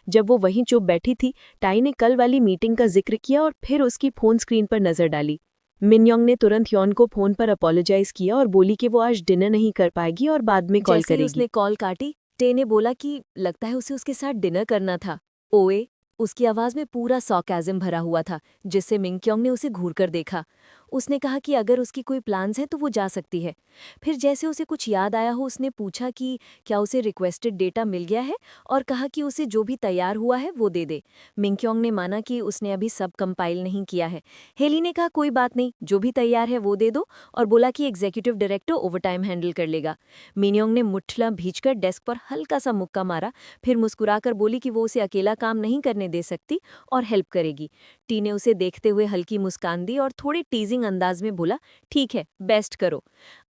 जब वो वहीं चुप बैठी थी, टाई ने कल वाली मीटिंग का जिक्र किया और फिर उसकी फोन स्क्रीन पर नजर डाली। मिनयोंग ने तुरंत यॉन को फोन पर अपोलोजाइज किया और बोली कि वो आज डिनर नहीं कर पाएगी और बाद में कॉल जैसे ही करेगी। उसने कॉल काटी, टे ने बोला कि लगता है उसे उसके साथ डिनर करना था। ओए, उसकी आवाज में पूरा सॉर्काज़म भरा हुआ था, जिससे मिंगक्योंग ने उसे घूरकर देखा। उसने कहा कि अगर उसकी कोई प्लान्स हैं तो वो जा सकती है। फिर जैसे उसे कुछ याद आया हो, उसने पूछा कि क्या उसे रिक्वेस्टेड डेटा मिल गया है और कहा कि उसे जो भी तैयार हुआ है वो दे दे। मिंगक्योंग ने माना कि उसने अभी सब कंपाइल नहीं किया है। हेली ने कहा कोई बात नहीं, जो भी तैयार है वो दे दो, और बोला कि एग्जीक्यूटिव डायरेक्टर ओवरटाइम हैंडल कर लेगा। मिनयोंग ने मुठला भींचकर डेस्क पर हल्का सा मुक्का मारा, फिर मुस्कुराकर बोली कि वो उसे अकेला काम नहीं करने दे सकती और हेल्प करेगी। टी ने उसे देखते हुए हल्की मुस्कान दी और थोड़े टीजिंग अंदाज में बोला, ठीक है, बेस्ट करो।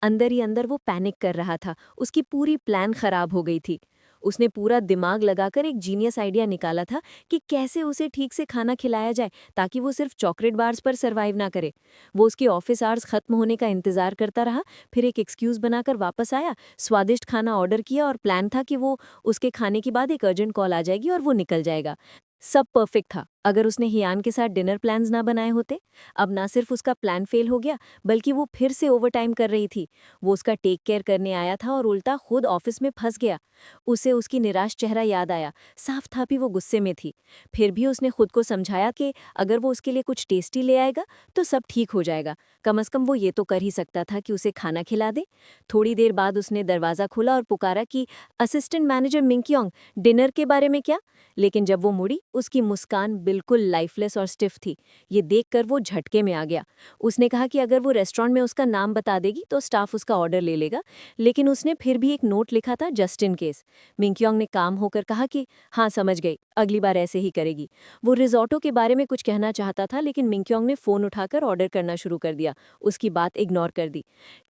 अंदर ही अंदर वो पैनिक कर रहा था, उसकी पूरी प्लान खराब हो गई थी। उसने पूरा दिमाग लगाकर एक जीनियस आइडिया निकाला था कि कैसे उसे ठीक से खाना खिलाया जाए ताकि वो सिर्फ चॉकलेट बार्स पर सर्वाइव ना करे। वो उसके ऑफिस आवर्स खत्म होने का इंतजार करता रहा, फिर एक एक्सक्यूज बनाकर वापस आया, स्वादिष्ट खाना ऑर्डर किया और प्लान था कि वो उसके खाने के बाद एक अर्जेंट कॉल आ जाएगी और वो निकल जाएगा। सब परफेक्ट था अगर उसने हियान के साथ डिनर प्लान्स ना बनाए होते। अब ना सिर्फ उसका प्लान फेल हो गया, बल्कि वो फिर से ओवरटाइम कर रही थी। वो उसका टेक केयर करने आया था और उल्टा खुद ऑफिस में फंस गया। उसे उसकी निराश चेहरा याद आया, साफ था भी वो गुस्से में थी। फिर भी उसने खुद को समझाया कि अगर वो उसके लिए कुछ टेस्टी ले आएगा तो सब ठीक हो जाएगा। कम से कम वो ये तो कर ही सकता था कि उसे खाना खिला दे। थोड़ी देर बाद उसने दरवाज़ा खोला और पुकारा कि असिस्टेंट मैनेजर मिंगक्योंग, डिनर के बारे में क्या? लेकिन जब वो मुड़ी, उसकी मुस्कान बिल्कुल लाइफलेस और स्टिफ थी। ये देखकर वो झटके में आ गया। उसने कहा कि अगर वो रेस्टोरेंट में उसका नाम बता देगी तो स्टाफ उसका ऑर्डर ले लेगा, लेकिन उसने फिर भी एक नोट लिखा था जस्ट इन केस। मिंगक्योंग ने काम होकर कहा कि हाँ समझ गई, अगली बार ऐसे ही करेगी। वो रिजॉर्टो के बारे में कुछ कहना चाहता था, लेकिन मिंगक्योंग ने फ़ोन उठाकर ऑर्डर करना शुरू कर दिया, उसकी बात इग्नोर कर दी।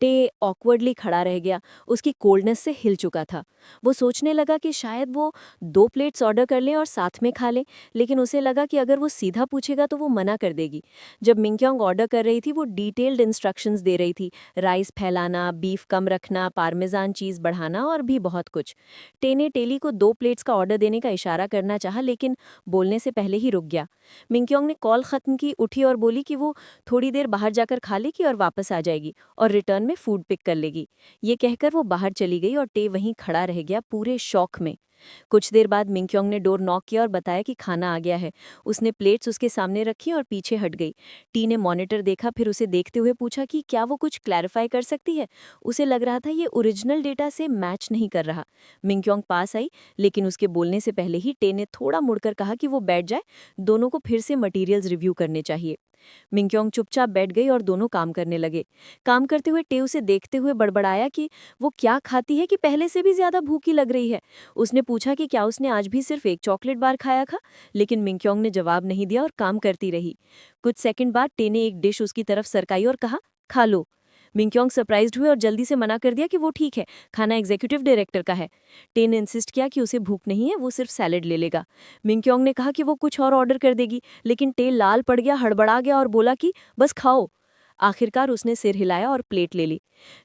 टे ऑकवर्डली खड़ा रह गया, उसकी कोल्डनेस से हिल चुका था। वो सोचने लगा कि शायद वो 2 प्लेट्स ऑर्डर कर लें और साथ में खा लें, लेकिन उसे लगा कि अगर वो सीधा पूछेगा तो वो मना कर देगी। जब मिंगक्योंग ऑर्डर कर रही थी, वो डिटेल्ड इंस्ट्रक्शंस दे रही थी, राइस फैलाना, बीफ कम रखना, पार्मेजान चीज़ बढ़ाना और भी बहुत कुछ। टे ने टेली को 2 प्लेट्स का ऑर्डर देने का इशारा करना चाहा, लेकिन बोलने से पहले ही रुक गया। मिंगक्योंग ने कॉल ख़त्म की, उठी और बोली कि वो थोड़ी देर बाहर जाकर खा लेगी और वापस आ जाएगी और रिटर्न में फूड पिक कर लेगी। ये कहकर वो बाहर चली गई और टे वहीं खड़ा रह गया पूरे शौक में। कुछ देर बाद मिंगक्योंग ने डोर नॉक किया और बताया कि खाना आ गया है। उसने प्लेट्स उसके सामने रखी और पीछे हट गई। टी ने मॉनिटर देखा, फिर उसे देखते हुए पूछा कि क्या वो कुछ क्लैरिफाई कर सकती है। उसे लग रहा था ये ओरिजिनल डेटा से मैच नहीं कर रहा। मिंगक्योंग पास आई, लेकिन उसके बोलने से पहले ही टे ने थोड़ा मुड़कर कहा कि वो बैठ जाए, दोनों को फिर से मटीरियल्स रिव्यू करने चाहिए। मिंगक्योंग चुपचाप बैठ गई और दोनों काम करने लगे। काम करते हुए टे उसे देखते हुए बड़बड़ाया कि वो क्या खाती है कि पहले से भी ज्यादा भूखी लग रही है। उसने पूछा कि क्या उसने आज भी सिर्फ एक चॉकलेट बार खाया था, लेकिन मिंगक्योंग ने जवाब नहीं दिया और काम करती रही। कुछ सेकंड बाद टे ने एक डिश उसकी तरफ सरकाई और कहा, खा लो। मिंगक्योंग सरप्राइज्ड हुए और जल्दी से मना कर दिया कि वो ठीक है, खाना एग्जीक्यूटिव डायरेक्टर का है। टे ने इंसिस्ट किया कि उसे भूख नहीं है, वो सिर्फ सैलेड ले लेगा। मिंगक्योंग ने कहा कि वो कुछ और ऑर्डर कर देगी, लेकिन टे लाल पड़ गया, हड़बड़ा गया और बोला कि बस खाओ। आखिरकार उसने सिर हिलाया और प्लेट ले ली।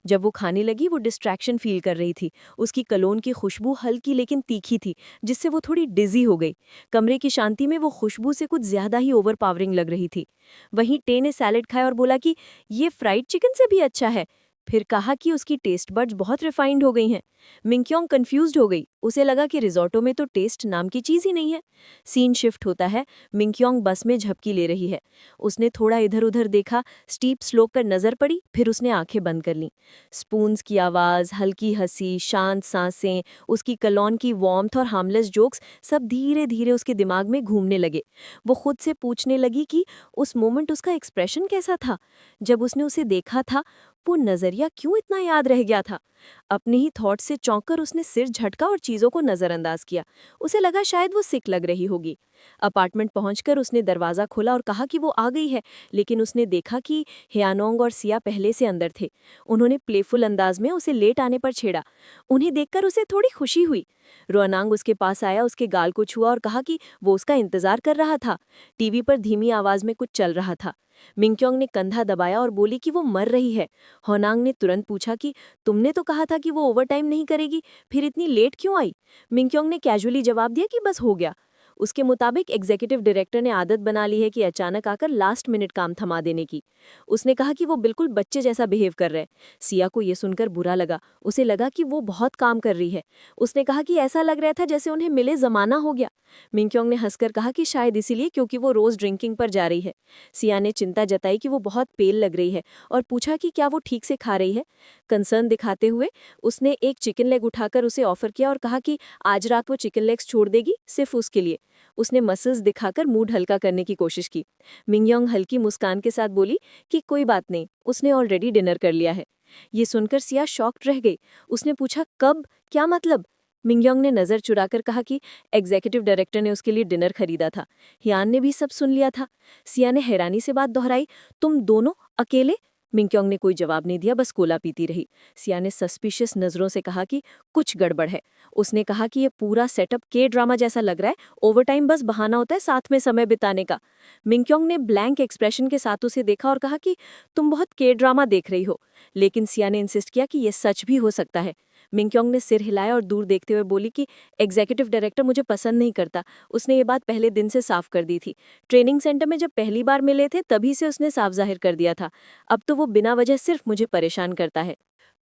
जब वो खाने लगी, वो डिस्ट्रैक्शन फील कर रही थी। उसकी कलोन की खुशबू हल्की लेकिन तीखी थी, जिससे वो थोड़ी डिजी हो गई। कमरे की शांति में वो खुशबू से कुछ ज्यादा ही ओवरपावरिंग लग रही थी। वहीं टे ने सैलेड खाया और बोला कि ये फ्राइड चिकन से भी अच्छा है। फिर कहा कि उसकी टेस्ट बड्स बहुत रिफाइंड हो गई हैं। मिंगक्योंग कंफ्यूज्ड हो गई, उसे लगा कि रिजॉर्टो में तो टेस्ट नाम की चीज ही नहीं है। सीन शिफ्ट होता है, मिंगक्योंग बस में झपकी ले रही है। उसने थोड़ा इधर उधर देखा, स्टीप स्लोप पर नजर पड़ी, फिर उसने आंखें बंद कर लीं। स्पून्स की आवाज, हल्की हंसी, शांत सांसें, उसकी कलौन की वार्मथ और हार्मलेस जोक्स सब धीरे धीरे उसके दिमाग में घूमने लगे। वो खुद से पूछने लगी कि उस मोमेंट उसका एक्सप्रेशन कैसा था जब उसने उसे देखा था। वो नजरिया क्यों इतना याद रह गया था? अपने ही थॉट से चौंककर उसने सिर झटका और चीजों को नजरअंदाज किया। उसे लगा शायद वो सिक लग रही होगी। अपार्टमेंट पहुंचकर उसने दरवाजा खोला और कहा कि वो आ गई है, लेकिन उसने देखा कि ह्यानोंग और सिया पहले से अंदर थे। उन्होंने प्लेफुल अंदाज में उसे लेट आने पर छेड़ा। उन्हें देखकर उसे थोड़ी खुशी हुई। रोअनांग उसके पास आया, उसके गाल को छुआ और कहा कि वो उसका इंतजार कर रहा था। टीवी पर धीमी आवाज में कुछ चल रहा था। मिंगक्योंग ने कंधा दबाया और बोली कि वो मर रही है। होनांग ने तुरंत पूछा कि तुमने तो कहा था कि वो ओवरटाइम नहीं करेगी, फिर इतनी लेट क्यों आई? मिंगक्योंग ने कैजुअली जवाब दिया कि बस हो गया। उसके मुताबिक एग्जीक्यूटिव डायरेक्टर ने आदत बना ली है कि अचानक आकर लास्ट मिनट काम थमा देने की। उसने कहा कि वो बिल्कुल बच्चे जैसा बिहेव कर रहे हैं। सिया को ये सुनकर बुरा लगा, उसे लगा कि वो बहुत काम कर रही है। उसने कहा कि ऐसा लग रहा था जैसे उन्हें मिले जमाना हो गया। मिंक्योंग ने हंसकर कहा कि शायद इसीलिए क्योंकि वो रोज ड्रिंकिंग पर जा रही है। सिया ने चिंता जताई कि वो बहुत पेल लग रही है और पूछा कि क्या वो ठीक से खा रही है। कंसर्न दिखाते हुए उसने एक चिकन लेग उठाकर उसे ऑफर किया और कहा कि आज रात वो चिकन लेग्स छोड़ देगी सिर्फ उसके लिए। उसने मसल्स दिखाकर मूड हल्का करने की कोशिश की। मिंगयोंग हल्की मुस्कान के साथ बोली कि कोई बात नहीं, उसने ऑलरेडी डिनर कर लिया है। ये सुनकर सिया शॉक्ड रह गई। उसने पूछा कब, क्या मतलब? मिंगयोंग ने नजर चुराकर कहा कि एग्जीक्यूटिव डायरेक्टर ने उसके लिए डिनर खरीदा था। हियान ने भी सब सुन लिया था। सिया ने हैरानी से बात दोहराई, तुम दोनों अकेले? मिंक्योंग ने कोई जवाब नहीं दिया, बस कोला पीती रही। सिया ने सस्पिशियस नजरों से कहा कि कुछ गड़बड़ है। उसने कहा कि ये पूरा सेटअप के ड्रामा जैसा लग रहा है, ओवरटाइम बस बहाना होता है साथ में समय बिताने का। मिंक्योंग ने ब्लैंक एक्सप्रेशन के साथ उसे देखा और कहा कि तुम बहुत के ड्रामा देख रही हो। लेकिन सिया ने इंसिस्ट किया कि यह सच भी हो सकता है। मिंक्योंग ने सिर हिलाया और दूर देखते हुए बोली कि एग्जीक्यूटिव डायरेक्टर मुझे पसंद नहीं करता। उसने ये बात पहले दिन से साफ कर दी थी। ट्रेनिंग सेंटर में जब पहली बार मिले थे तभी से उसने साफ जाहिर कर दिया था। अब तो वो बिना वजह सिर्फ मुझे परेशान करता है।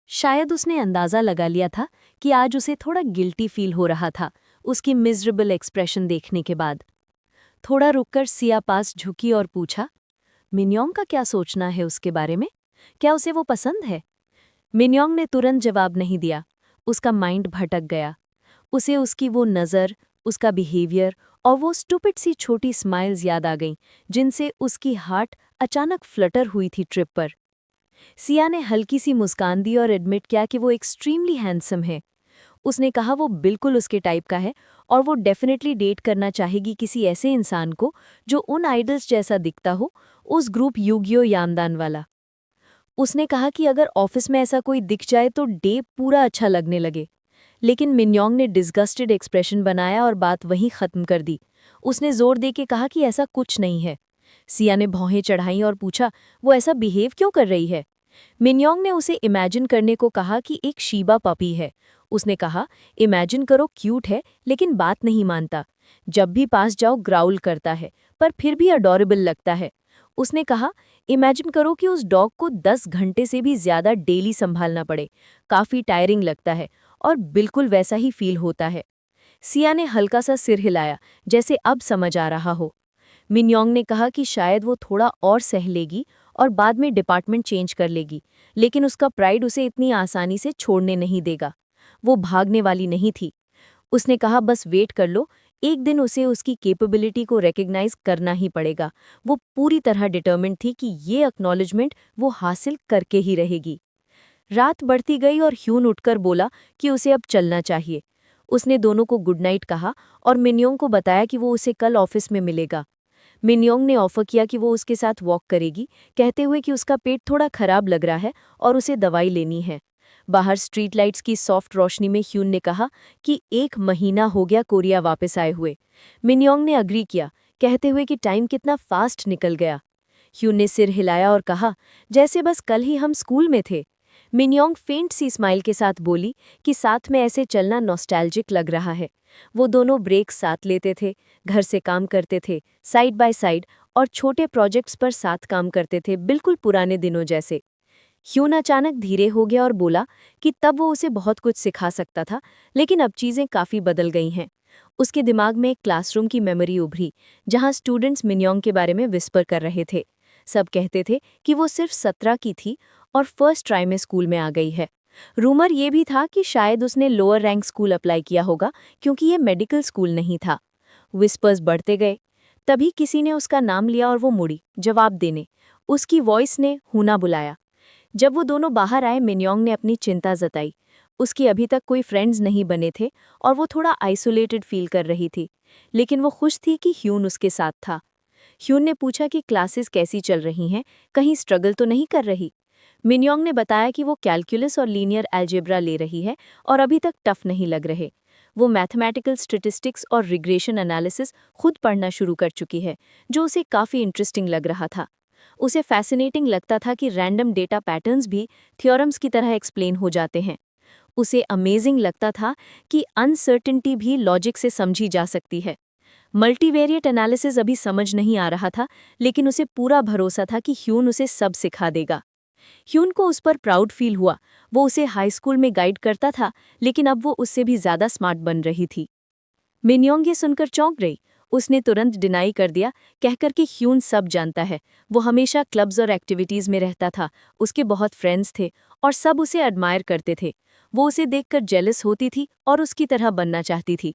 शायद उसने अंदाजा लगा लिया था कि आज उसे थोड़ा गिल्टी फील हो रहा था, उसकी मिजरेबल एक्सप्रेशन देखने के बाद। थोड़ा रुककर सिया पास झुकी और पूछा, मिन्योंग का क्या सोचना है उसके बारे में? क्या उसे वो पसंद है? मिन्योंग ने तुरंत जवाब नहीं दिया। उसका माइंड भटक गया। उसे उसकी वो नज़र, उसका बिहेवियर और वो स्टूपिड सी छोटी स्माइल्स याद आ गईं, जिनसे उसकी हार्ट अचानक फ्लटर हुई थी ट्रिप पर। सिया ने हल्की सी मुस्कान दी और एडमिट किया कि वो एक्सट्रीमली हैंडसम है। उसने कहा वो बिल्कुल उसके टाइप का है और वो डेफिनेटली डेट करना चाहेगी किसी ऐसे इंसान को जो उन आइडल्स जैसा दिखता हो, उस ग्रुप यूगियो यामदान वाला। उसने कहा कि अगर ऑफिस में ऐसा कोई दिख जाए तो डे पूरा अच्छा लगने लगे। लेकिन मिन्योंग ने डिस्गस्टेड एक्सप्रेशन बनाया और बात वहीं खत्म कर दी। उसने जोर दे के कहा कि ऐसा कुछ नहीं है। सिया ने भौहें चढ़ाईं और पूछा, वो ऐसा बिहेव क्यों कर रही है? मिन्योंग ने उसे इमेजिन करने को कहा कि एक शीबा पपी है। उसने कहा, इमेजिन करो क्यूट है लेकिन बात नहीं मानता। जब भी पास जाओ ग्राउल करता है, पर फिर भी अडोरेबल लगता है। उसने कहा, इमेजिन करो कि उस डॉग को 10 घंटे से भी ज्यादा डेली संभालना पड़े। काफी टायरिंग लगता है और बिल्कुल वैसा ही फील होता है। सिया ने हल्का सा सिर हिलाया, जैसे अब समझ आ रहा हो। मिन्योंग ने कहा कि शायद वो थोड़ा और सह लेगी और बाद में डिपार्टमेंट चेंज कर लेगी, लेकिन उसका प्राइड उसे इतनी आसानी से छोड़ने नहीं देगा। वो भागने वाली नहीं थी। उसने कहा, बस वेट कर लो, एक दिन उसे उसकी कैपेबिलिटी को रिकॉग्नाइज करना ही पड़ेगा। वो पूरी तरह डिटर्मिन्ड थी कि ये एक्नॉलेजमेंट वो हासिल करके ही रहेगी। रात बढ़ती गई और ह्यून उठकर बोला कि उसे अब चलना चाहिए। उसने दोनों को गुड नाइट कहा और मिन्योंग को बताया कि वो उसे कल ऑफिस में मिलेगा। मिन्योंग ने ऑफर किया कि वो उसके साथ वॉक करेगी, कहते हुए कि उसका पेट थोड़ा खराब लग रहा है और उसे दवाई लेनी है। बाहर स्ट्रीट लाइट्स की सॉफ्ट रोशनी में ह्यून ने कहा कि 1 महीना हो गया कोरिया वापस आए हुए। मिन्योंग ने अग्री किया, कहते हुए कि टाइम कितना फास्ट निकल गया। ह्यून ने सिर हिलाया और कहा, जैसे बस कल ही हम स्कूल में थे। मिन्योंग फेंट सी स्माइल के साथ बोली कि साथ में ऐसे चलना नॉस्टैल्जिक लग रहा है। वो दोनों ब्रेक साथ लेते थे, घर से काम करते थे, साइड बाय साइड, और छोटे प्रोजेक्ट्स पर साथ काम करते थे, बिल्कुल पुराने दिनों जैसे। ह्यून अचानक धीरे हो गया और बोला कि तब वो उसे बहुत कुछ सिखा सकता था, लेकिन अब चीज़ें काफ़ी बदल गई हैं। उसके दिमाग में एक क्लासरूम की मेमोरी उभरी, जहाँ स्टूडेंट्स मिन्योंग के बारे में विस्पर कर रहे थे। सब कहते थे कि वो सिर्फ 17 की थी और फर्स्ट ट्राई में स्कूल में आ गई है। रूमर ये भी था कि शायद उसने लोअर रैंक स्कूल अप्लाई किया होगा, क्योंकि ये मेडिकल स्कूल नहीं था। विस्पर्स बढ़ते गए। तभी किसी ने उसका नाम लिया और वो मुड़ी जवाब देने। उसकी वॉइस ने हूना बुलाया। जब वो दोनों बाहर आए, मिन्योंग ने अपनी चिंता जताई। उसकी अभी तक कोई फ्रेंड्स नहीं बने थे और वो थोड़ा आइसोलेटेड फील कर रही थी, लेकिन वो खुश थी कि ह्यून उसके साथ था। ह्यून ने पूछा कि क्लासेस कैसी चल रही हैं, कहीं स्ट्रगल तो नहीं कर रही। मिन्योंग ने बताया कि वो कैलकुलस और लीनियर अलजेब्रा ले रही है और अभी तक टफ नहीं लग रहे। वो मैथमेटिकल स्टैटिस्टिक्स और रिग्रेशन एनालिसिस खुद पढ़ना शुरू कर चुकी है, जो उसे काफ़ी इंटरेस्टिंग लग रहा था। उसे फैसिनेटिंग लगता था कि रैंडम डेटा पैटर्न्स भी थ्योरम्स की तरह एक्सप्लेन हो जाते हैं। उसे अमेजिंग लगता था कि अनसर्टेनिटी भी लॉजिक से समझी जा सकती है। मल्टीवेरिएट एनालिसिस अभी समझ नहीं आ रहा था, लेकिन उसे पूरा भरोसा था कि ह्यून उसे सब सिखा देगा। ह्यून को उस पर प्राउड फील हुआ। वो उसे हाई स्कूल में गाइड करता था, लेकिन अब वो उससे भी ज़्यादा स्मार्ट बन रही थी। मिन्योंग ये सुनकर चौंक गई। उसने तुरंत डिनाई कर दिया, कहकर कि ह्यून सब जानता है। वो हमेशा क्लब्स और एक्टिविटीज़ में रहता था, उसके बहुत फ्रेंड्स थे और सब उसे एडमायर करते थे। वो उसे देखकर जेलस होती थी और उसकी तरह बनना चाहती थी।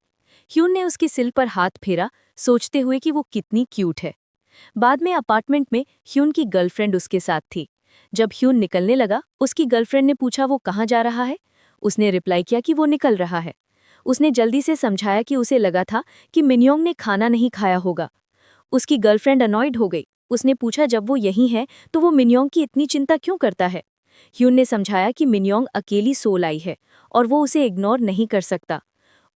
ह्यून ने उसके सिर पर हाथ फेरा, सोचते हुए कि वो कितनी क्यूट है। बाद में अपार्टमेंट में ह्यून की गर्लफ्रेंड उसके साथ थी। जब ह्यून निकलने लगा, उसकी गर्लफ्रेंड ने पूछा वो कहाँ जा रहा है। उसने रिप्लाई किया कि वो निकल रहा है। उसने जल्दी से समझाया कि उसे लगा था कि मिन्योंग ने खाना नहीं खाया होगा। उसकी गर्लफ्रेंड अनॉयड हो गई। उसने पूछा जब वो यहीं है तो वो मिन्योंग की इतनी चिंता क्यों करता है। ह्यून ने समझाया कि मिन्योंग अकेली सोल आई है और वो उसे इग्नोर नहीं कर सकता।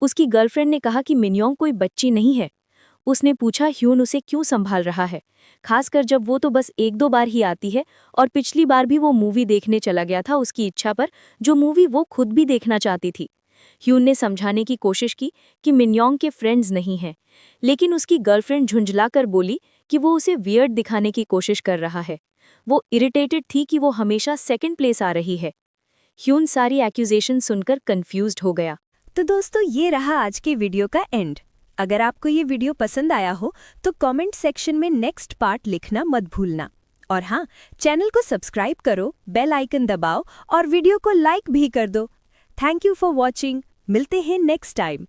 उसकी गर्लफ्रेंड ने कहा कि मिन्योंग कोई बच्ची नहीं है। उसने पूछा ह्यून उसे क्यों संभाल रहा है, खासकर जब वो तो बस 1-2 बार ही आती है और पिछली बार भी वो मूवी देखने चला गया था उसकी इच्छा पर, जो मूवी वो खुद भी देखना चाहती थी। ह्यून ने समझाने की कोशिश की कि मिन्योंग के फ्रेंड्स नहीं हैं, लेकिन उसकी गर्लफ्रेंड झुंझलाकर बोली कि वो उसे वियर्ड दिखाने की कोशिश कर रहा है। वो इरिटेटेड थी कि वो हमेशा सेकंड प्लेस आ रही है। ह्यून सारी एक्यूजेशन सुनकर कंफ्यूज्ड हो गया। तो दोस्तों, ये रहा आज के वीडियो का एंड। अगर आपको ये वीडियो पसंद आया हो तो कमेंट सेक्शन में नेक्स्ट पार्ट लिखना मत भूलना। और हाँ, चैनल को सब्सक्राइब करो, बेल आइकन दबाओ और वीडियो को लाइक भी कर दो। Thank you for watching. मिलते हैं नेक्स्ट टाइम।